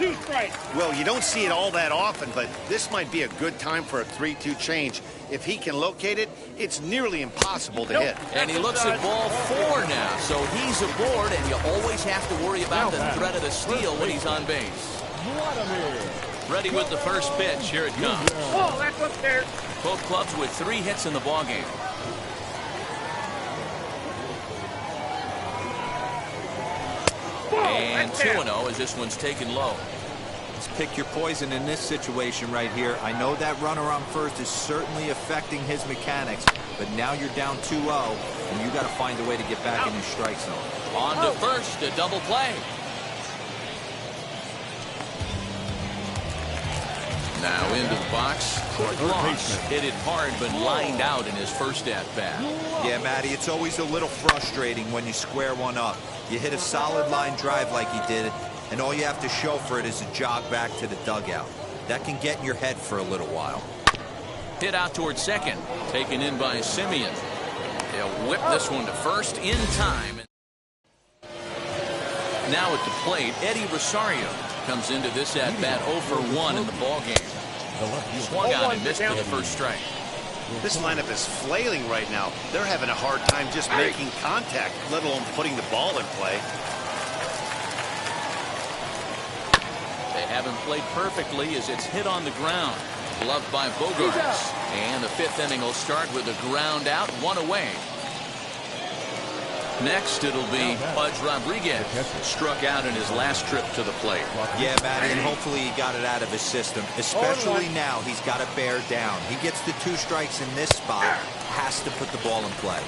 Well, you don't see it all that often, but this might be a good time for a 3-2 change. If he can locate it, it's nearly impossible to hit. And he looks at ball 4 now. So he's aboard, and you always have to worry about the threat of the steal when he's on base. Ready with the first pitch. Here it comes. Oh, that's up there. Both clubs with 3 hits in the ballgame. And 2-0 as this one's taken low. Let's pick your poison in this situation right here. I know that runner on first is certainly affecting his mechanics, but now you're down 2-0, and you got to find a way to get back in your strike zone. On to first, a double play. Now into the box. Quick loss. Hit it hard, but lined out in his first at-bat. Yeah, Matty, it's always a little frustrating when you square one up. You hit a solid line drive like he did, and all you have to show for it is a jog back to the dugout. That can get in your head for a little while. Hit out towards second. Taken in by Simeon. He'll whip this one to first in time. Now at the plate, Eddie Rosario comes into this at-bat 0 for 1 in the ballgame. Swung on and missed for the first strike. This lineup is flailing right now. They're having a hard time just making contact, let alone putting the ball in play. They haven't played perfectly as it's hit on the ground. Gloved by Bogarts. And the 5th inning will start with a ground out, 1 away. Next, it'll be Pudge Rodriguez, struck out in his last trip to the plate. Yeah, Matty, and hopefully he got it out of his system. Especially now, he's got to bear down. He gets the 2 strikes in this spot, has to put the ball in play.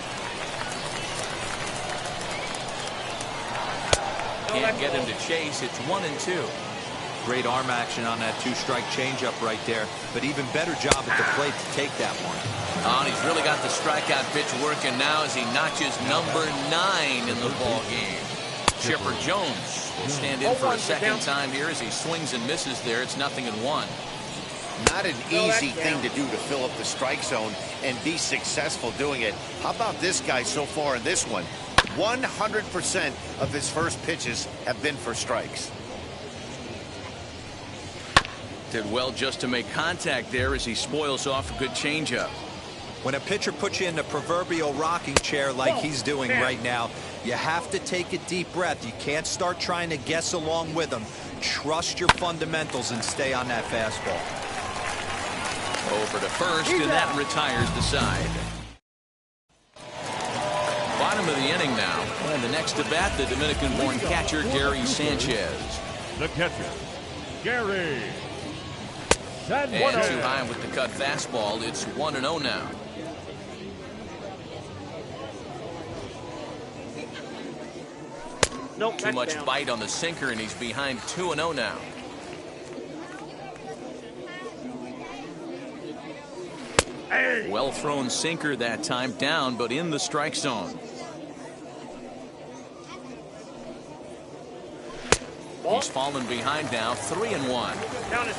Can't get him to chase. It's 1-2. Great arm action on that 2-strike changeup right there, but even better job at the plate to take that one. Oh, and he's really got the strikeout pitch working now as he notches number 9 in the ball game. Chipper Jones will stand in for a second time here as he swings and misses there. It's 0-1. Not an easy thing to do to fill up the strike zone and be successful doing it. How about this guy so far in this one? 100% of his first pitches have been for strikes. Did well just to make contact there as he spoils off a good changeup. When a pitcher puts you in the proverbial rocking chair like he's doing right now, you have to take a deep breath. You can't start trying to guess along with him. Trust your fundamentals and stay on that fastball. Over to first, and that retires the side. Bottom of the inning now. And the next to bat, the Dominican-born catcher, Gary Sanchez. The catcher, Gary. And too high with the cut fastball. It's 1-0 now. Nope, Too much bite on the sinker, and he's behind 2-0 now. Well thrown sinker that time, down, but in the strike zone. He's fallen behind now, 3-1.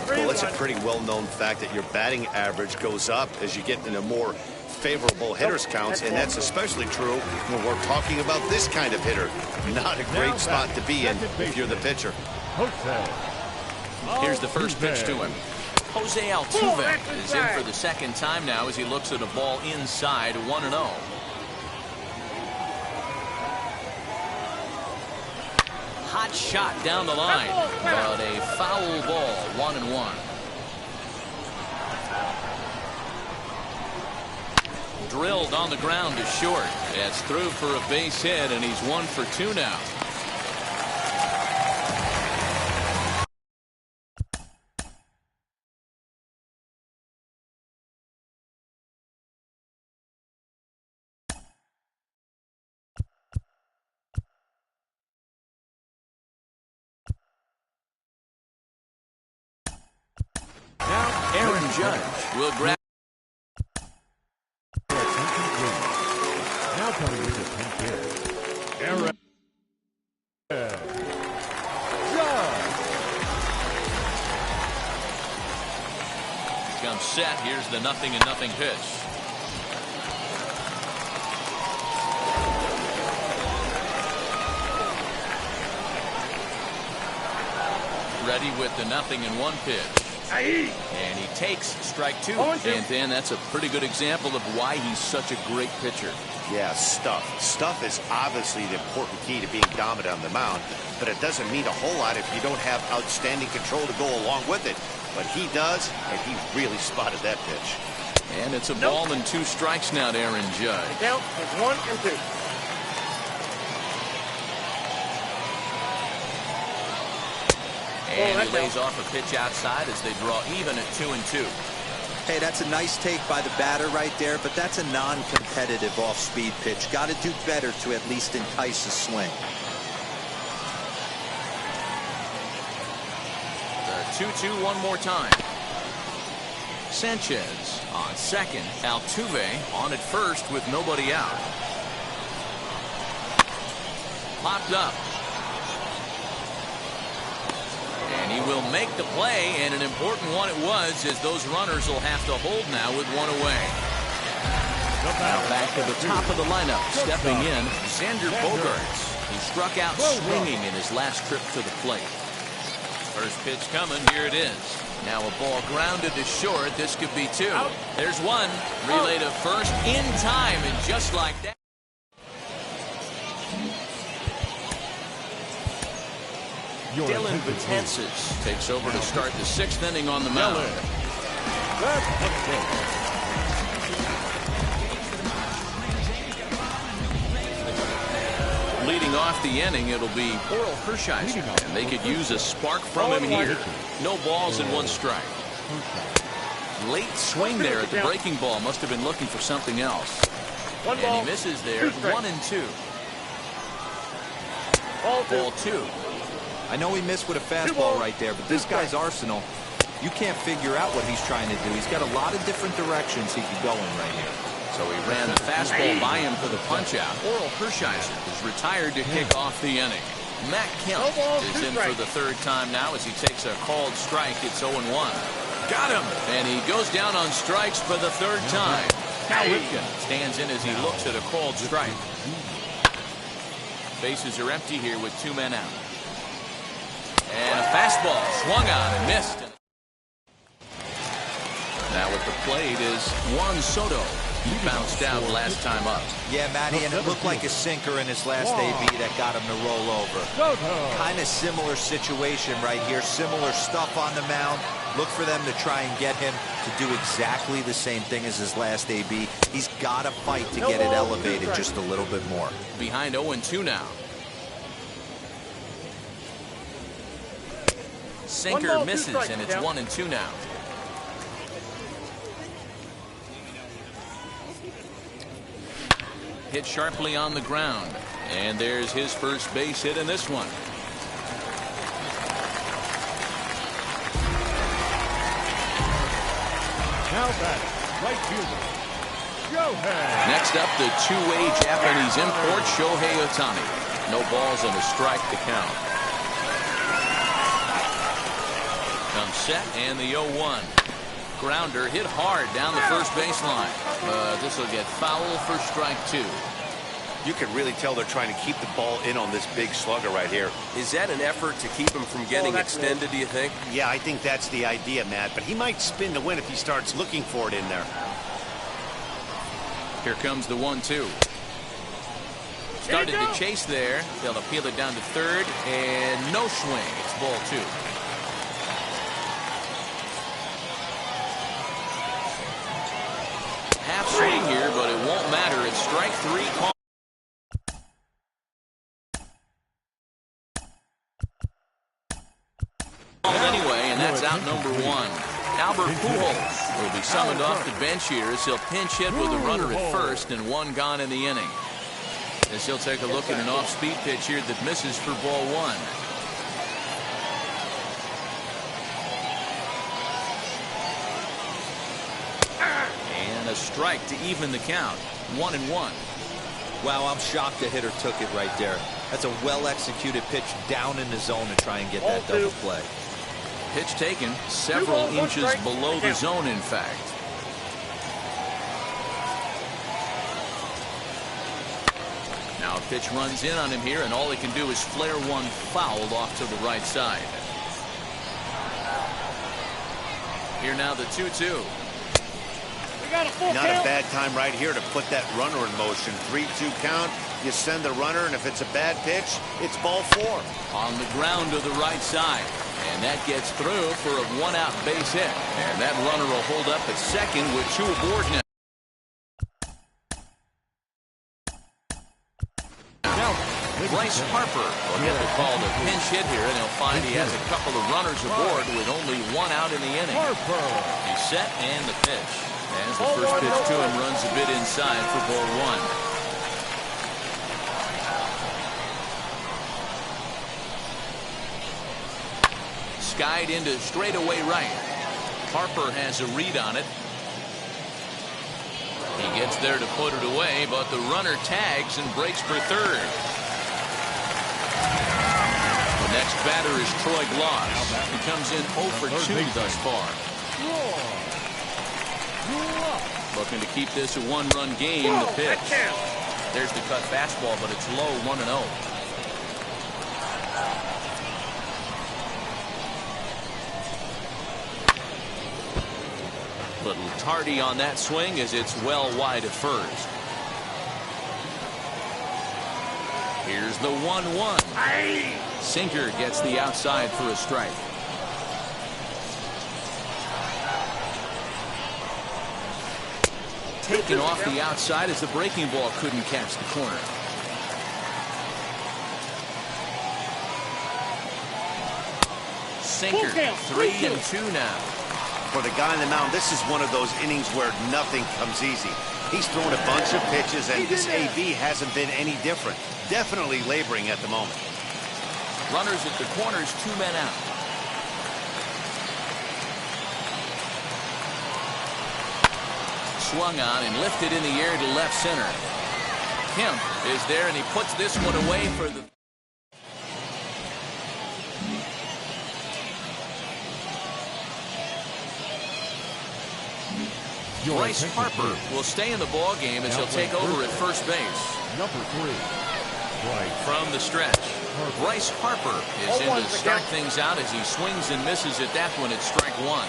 Well, it's a pretty well-known fact that your batting average goes up as you get into more favorable hitters counts, and that's especially true when we're talking about this kind of hitter. Not a great spot to be in if you're the pitcher. Here's the first pitch to him. Jose Altuve is in for the second time now as he looks at a ball inside, 1-0. hot shot down the line, but a foul ball, 1-1. Drilled on the ground to short. That's through for a base hit, and he's 1 for 2 now. Now Aaron Judge will grab. Now coming in at 10th pitch, Aaron Judge. Comes set. Here's the 0-0 pitch. Ready with the 0-1 pitch. And he takes strike 2. And then that's a pretty good example of why he's such a great pitcher. Yeah, stuff. Stuff is obviously the important key to being dominant on the mound, but it doesn't mean a whole lot if you don't have outstanding control to go along with it. But he does, and he really spotted that pitch. And it's a ball and 2 strikes now to Aaron Judge. The count is 1 and 2. And he lays off a pitch outside as they draw even at 2-2. Hey, that's a nice take by the batter right there, but that's a non-competitive off-speed pitch. Got to do better to at least entice a swing. The 2-2 one more time. Sanchez on second. Altuve on at first with nobody out. Popped up. And he will make the play, and an important one it was, as those runners will have to hold now with 1 away. Now back to the top of the lineup, stepping in, Xander Bogaerts. He struck out swinging in his last trip to the plate. First pitch coming, here it is. Now a ball grounded to short. This could be 2. There's 1. Relay to first in time, and just like that. Dylan Betances takes over to start the 6th inning on the mound. Leading off the inning, it'll be Oral Hershiser, and they could use a spark from him here. No balls and 1 strike. Late swing there at the breaking ball. Must have been looking for something else. And he misses there. 1 and 2. Ball 2. I know he missed with a fastball right there, but this guy's arsenal, you can't figure out what he's trying to do. He's got a lot of different directions he could go in right here. So he ran the fastball by him for the punch-out. Oral Hershiser is retired to kick off the inning. Matt Kemp is in for the 3rd time now as he takes a called strike. It's 0-1. Got him! And he goes down on strikes for the 3rd time. Cal Ripken stands in as he looks at a called strike. Bases are empty here with 2 men out. And a fastball swung on and missed. Now at the plate is Juan Soto. He bounced out last time up. Yeah, Matty, and it looked like a sinker in his last AB that got him to roll over. Kind of similar situation right here. Similar stuff on the mound. Look for them to try and get him to do exactly the same thing as his last AB. He's got to fight to get it elevated just a little bit more. Behind 0-2 now. Sinker misses, and it's 1-2 now. Hit sharply on the ground, and there's his first base hit in this one. Now batting, right fielder, Shohei. Next up, the 2-way Japanese import, Shohei Ohtani. No balls and a strike to count. Comes set, and the 0-1. Grounder hit hard down the first baseline. This will get foul for strike 2. You can really tell they're trying to keep the ball in on this big slugger right here. Is that an effort to keep him from getting extended, do you think? Yeah, I think that's the idea, Matt. But he might spin to win if he starts looking for it in there. Here comes the 1-2. Started to chase there. They'll appeal it down to third, and no swing. It's ball 2. Half swing here, but it won't matter. It's strike 3 call. Anyway, and that's out number 1. Albert Pujols will be summoned off the bench here as he'll pinch hit with a runner at first and 1 gone in the inning. As he'll take a look at an off-speed pitch here that misses for ball 1. And a strike to even the count. 1-1. Wow, I'm shocked the hitter took it right there. That's a well-executed pitch down in the zone to try and get that double play. Pitch taken several inches below the zone, in fact. Now a pitch runs in on him here, and all he can do is flare one foul off to the right side. Here now the 2-2. Not a bad time right here to put that runner in motion. 3-2 count. You send the runner, and if it's a bad pitch, it's ball 4. On the ground to the right side. And that gets through for a 1-out base hit. And that runner will hold up at second with 2 aboard now. Bryce Harper will get the call to pinch hit here, and he'll find he has a couple of runners aboard with only 1 out in the inning. He's set and the pitch. As the first pitch to him runs a bit inside for ball 1. Skied into straightaway right. Harper has a read on it. He gets there to put it away, but the runner tags and breaks for third. The next batter is Troy Gloss. He comes in 0 for 2 thus far. Looking to keep this a 1-run game. The pitch. There's the cut fastball, but it's low, 1-0. Little tardy on that swing as it's well wide at first. Here's the 1-1. Sinker gets the outside for a strike. Taken off the outside as the breaking ball couldn't catch the corner. Sinker, 3-2 now. For the guy on the mound, this is one of those innings where nothing comes easy. He's thrown a bunch of pitches, and this AB hasn't been any different. Definitely laboring at the moment. Runners at the corners, 2 men out. Swung on and lifted in the air to left center. Kemp is there, and he puts this one away for the... Bryce Harper will stay in the ball game as he'll take over at first base. Number 3. From the stretch, Bryce Harper is in to start things out as he swings and misses at that one at strike 1.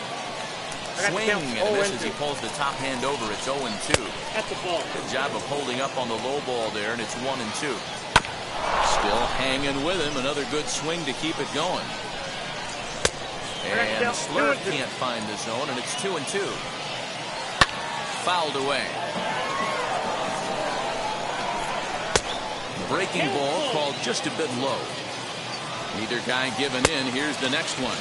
Swing and misses. He pulls the top hand over. It's 0-2. Good job of holding up on the low ball there, and it's 1-2. Still hanging with him. Another good swing to keep it going. And Slurve can't find the zone, and it's 2-2. Fouled away. Breaking ball called just a bit low. Neither guy giving in. Here's the next one.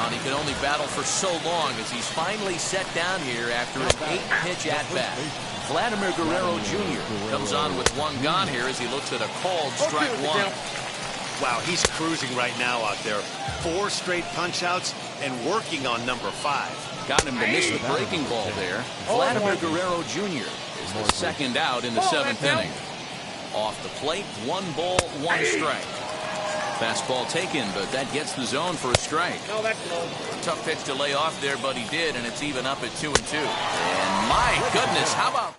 He can only battle for so long as he's finally set down here after an 8-pitch at-bat. Vladimir Guerrero Jr. comes on with 1 gone here as he looks at a called strike 1. Wow, he's cruising right now out there. 4 straight punch-outs and working on number 5. Got him to miss the breaking ball there. Vladimir Guerrero Jr. is the second out in the 7th inning. Off the plate, 1 ball, 1 strike. Fastball taken, but that gets the zone for a strike. No, that's low. Tough pitch to lay off there, but he did, and it's even up at 2-2. And my goodness, how about...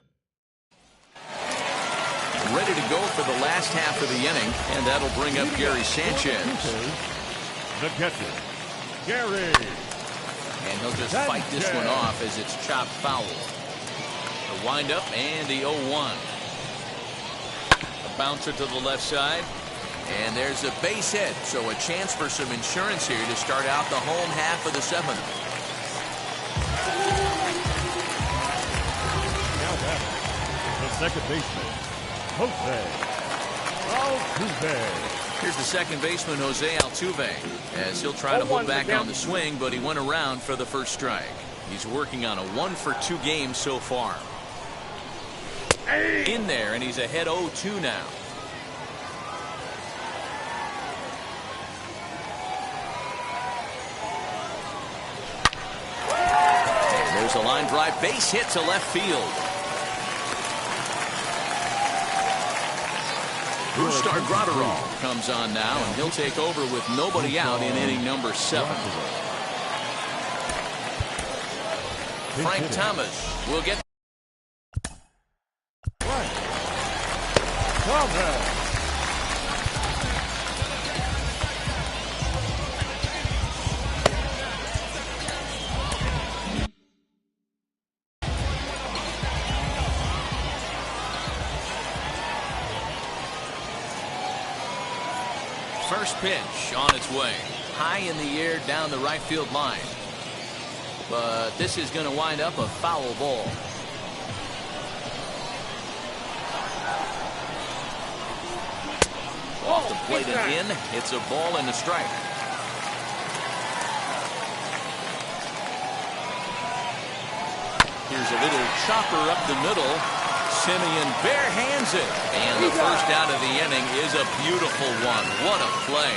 Ready to go for the last half of the inning, and that'll bring up Gary Sanchez. The catcher, Gary. And he'll just fight this one off as it's chopped foul. The windup and the 0-1. A Bouncer to the left side. And there's a base hit, so a chance for some insurance here to start out the home half of the seventh. Now batting, the second baseman, Jose Altuve. Here's the second baseman, Jose Altuve, as he'll try to hold back on the swing, but he went around for the first strike. He's working on a 1-for-2 game so far. In there, and he's ahead 0-2 now. There's a line drive, base hit to left field. Brustar Graterol comes on now, and he'll take over with nobody out in inning number 7. Frank Thomas will get. First pitch on its way. High in the air down the right field line. But this is going to wind up a foul ball. Off the plate and in. It's a ball and a strike. Here's a little chopper up the middle. Simeon bare hands it. And the first out of the inning is a beautiful one. What a play.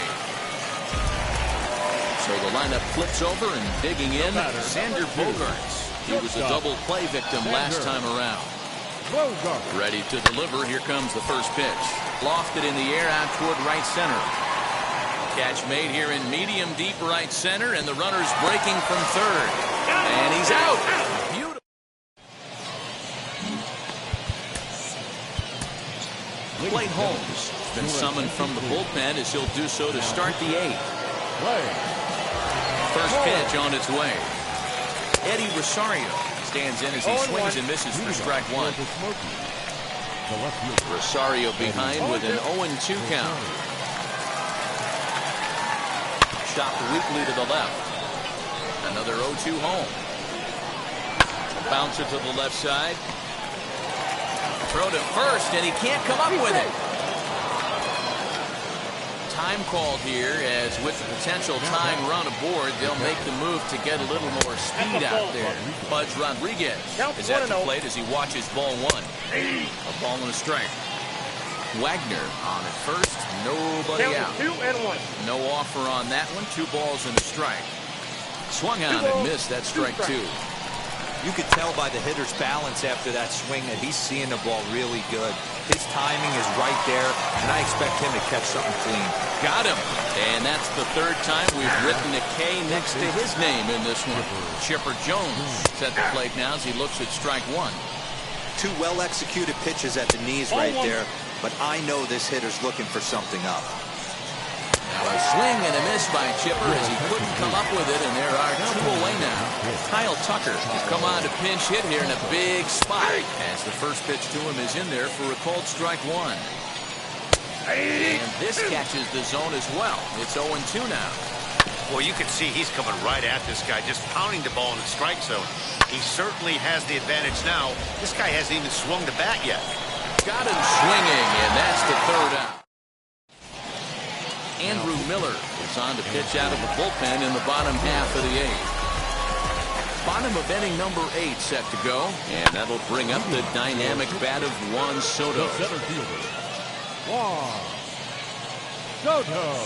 So the lineup flips over, and digging in, Xander Bogaerts. He was a double play victim last time around. Ready to deliver. Here comes the first pitch. Lofted in the air out toward right center. Catch made here in medium deep right center, and the runner's breaking from third. And he's out. Beautiful. Blake Holmes has been summoned from the bullpen, as he'll do so to start the 8th. First pitch on its way. Eddie Rosario stands in as he swings and misses for strike 1. Rosario behind with an 0-2 count. Chopped weakly to the left. Another 0-2 home. Bouncer to the left side. Throw to first, and he can't come up with it. Time called here, as with the potential tying run aboard, they'll make the move to get a little more speed out there. Pudge Rodriguez is at the plate as he watches ball 1. A ball and a strike. Wagner on at first, nobody out. 2-1. No offer on that one. 2 balls and a strike. Swung on and missed. That strike 2. You could tell by the hitter's balance after that swing that he's seeing the ball really good. His timing is right there, and I expect him to catch something clean. Got him. And that's the 3rd time we've written a K next to his name in this one. Chipper Jones is at the plate now as he looks at strike 1. 2 well-executed pitches at the knees right there, but I know this hitter's looking for something up. Now a swing and a miss by Chipper as he couldn't come up with it, and there are 2 away now. Kyle Tucker has come on to pinch hit here in a big spot, as the first pitch to him is in there for a called strike 1. And this catches the zone as well. It's 0-2 now. Well, you can see he's coming right at this guy, just pounding the ball in the strike zone. He certainly has the advantage now. This guy hasn't even swung the bat yet. Got him swinging, and that's the 3rd out. Andrew Miller is on to pitch out of the bullpen in the bottom half of the 8th. Bottom of inning number 8 set to go, and that'll bring up the dynamic bat of Juan Soto. Center fielder, Juan Soto.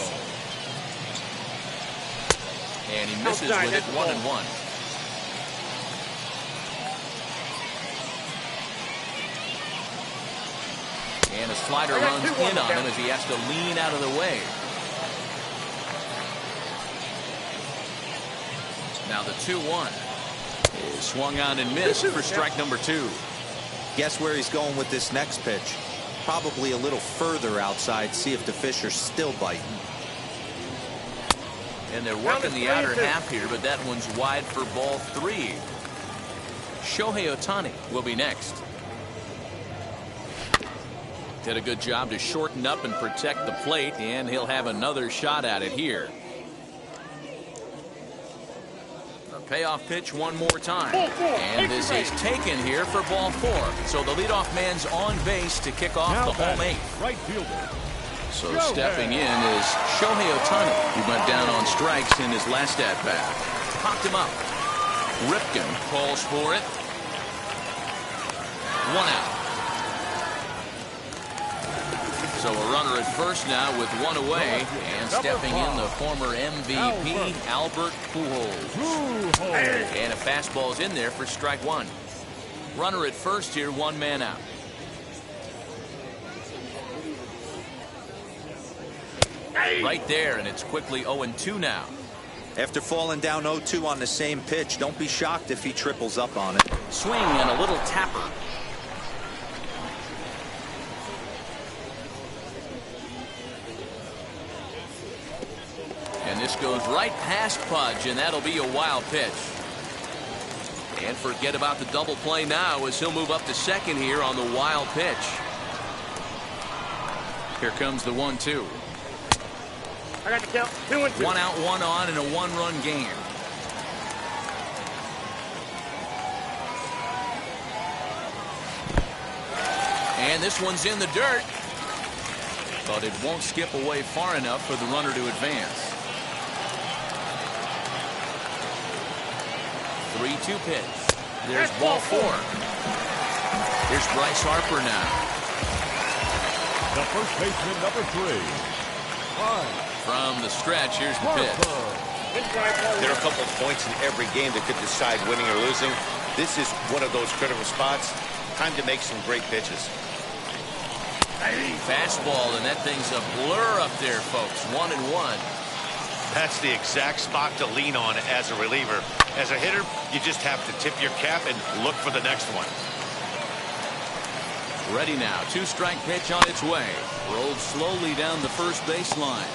And he misses with it 1-1. And a slider runs in on him as he has to lean out of the way. Now the 2-1 is swung on and missed for strike number 2. Guess where he's going with this next pitch? Probably a little further outside, see if the fish are still biting. And they're working the outer half here, but that one's wide for ball 3. Shohei Ohtani will be next. Did a good job to shorten up and protect the plate, and he'll have another shot at it here. A payoff pitch one more time. And this is taken here for ball 4. So the leadoff man's on base to kick off the home 8th. Right fielder. So stepping in is Shohei Ohtani, who went down on strikes in his last at-bat. Popped him up. Ripken calls for it. 1 out. So a runner at first now with 1 away, and stepping in the former MVP, Albert Pujols. And a fastball's in there for strike 1. Runner at first here, 1 man out. Right there, and it's quickly 0-2 now. After falling down 0-2 on the same pitch, don't be shocked if he triples up on it. Swing and a little tapper. And this goes right past Pudge, and that'll be a wild pitch. And forget about the double play now as he'll move up to second here on the wild pitch. Here comes the 1-2. I got the count. 2-2. 1 out, 1 on in a 1-run game. And this one's in the dirt. But it won't skip away far enough for the runner to advance. 3-2 pitch. There's ball 4. Here's Bryce Harper now. The first baseman, number 3. From the stretch, here's the pitch. There are a couple of points in every game that could decide winning or losing. This is one of those critical spots. Time to make some great pitches. Fastball, and that thing's a blur up there, folks. 1-1. That's the exact spot to lean on as a reliever. As a hitter, you just have to tip your cap and look for the next one. Ready now. 2-strike pitch on its way. Rolled slowly down the first baseline.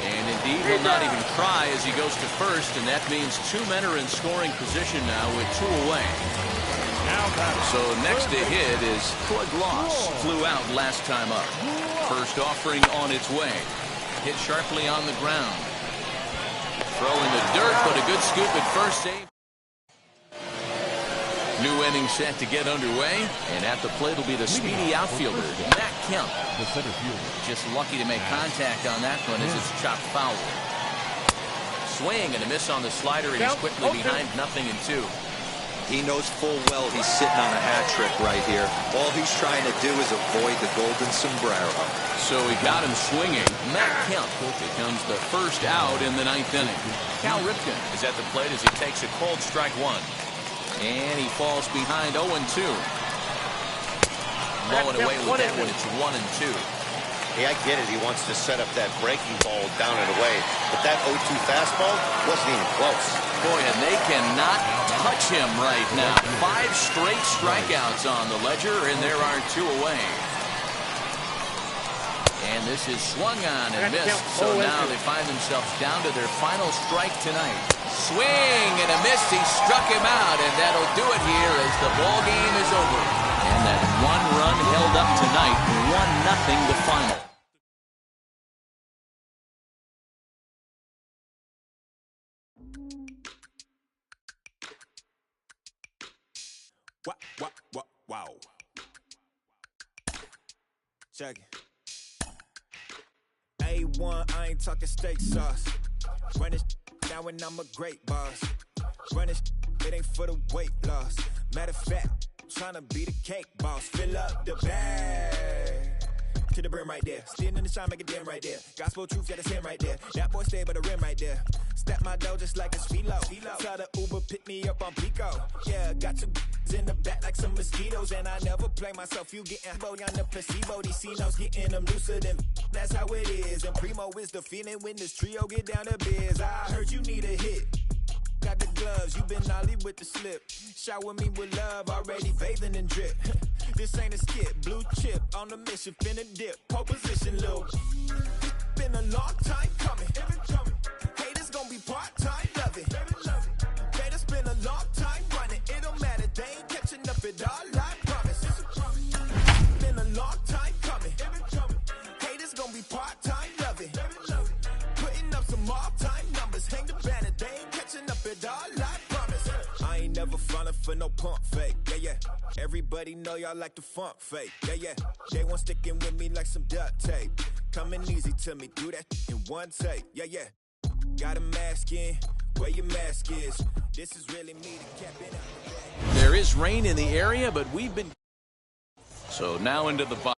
And indeed, he'll not even try as he goes to first, and that means 2 men are in scoring position now with 2 away. So next to hit is Floyd Loss. Flew out last time up. First offering on its way. Hit sharply on the ground. Throw in the dirt, but a good scoop at first save. New inning set to get underway, and at the plate will be the speedy outfielder, Matt Kemp. The center fielder. Just lucky to make contact on that one as it's chopped foul. Swing and a miss on the slider, and he's quickly behind 0-2. He knows full well he's sitting on a hat trick right here. All he's trying to do is avoid the golden sombrero. So he got him swinging. Matt Kemp becomes the first out in the 9th inning. Cal Ripken is at the plate as he takes a cold strike 1. And he falls behind 0-2. Blowing away with that one, it's 1-2. Hey, I get it. He wants to set up that breaking ball down and away. But that 0-2 fastball wasn't even close. Boy, and they cannot touch him right now. 5 straight strikeouts on the ledger, and there are 2 away. And this is swung on and missed. So now they find themselves down to their final strike tonight. Swing and a miss. He struck him out, and that'll do it here as the ball game is over. And that 1 run held up tonight, 1-0 the final. Wow. Check it. A1, I ain't talking steak sauce. Run this now and I'm a great boss. Run this, it ain't for the weight loss. Matter of fact, tryna be the cake boss. Fill up the bag to the brim right there. Standing in the shine, make a dim right there. Gospel truth, got his hand right there. That boy stay by the rim right there. Step my dough just like it's philo. Tell the Uber pick me up on Pico. Yeah, got some in the back like some mosquitoes, and I never play myself. You getting body on the placebo. These C-notes getting them looser than. That's how it is. And Primo is the feeling when this trio get down to biz. I heard you need a hit. Got the gloves, you been ollie with the slip. Shower me with love, already bathing in drip. This ain't a skip, blue chip on the mission, finna dip. Pole position, little. Been a long time coming. Haters gonna be part-time, love it. Haters been a long time running. It don't matter, they ain't catching up at all, I promise. Been a long time. pump fake, yeah, yeah. Everybody know y'all like the funk fake, yeah, yeah. They want sticking with me like some duct tape. Coming easy to me, do that in one take, yeah, yeah. Got a mask in, where your mask is. This is really me to cap it out. There is rain in the area, but we've been... So now into the bottom.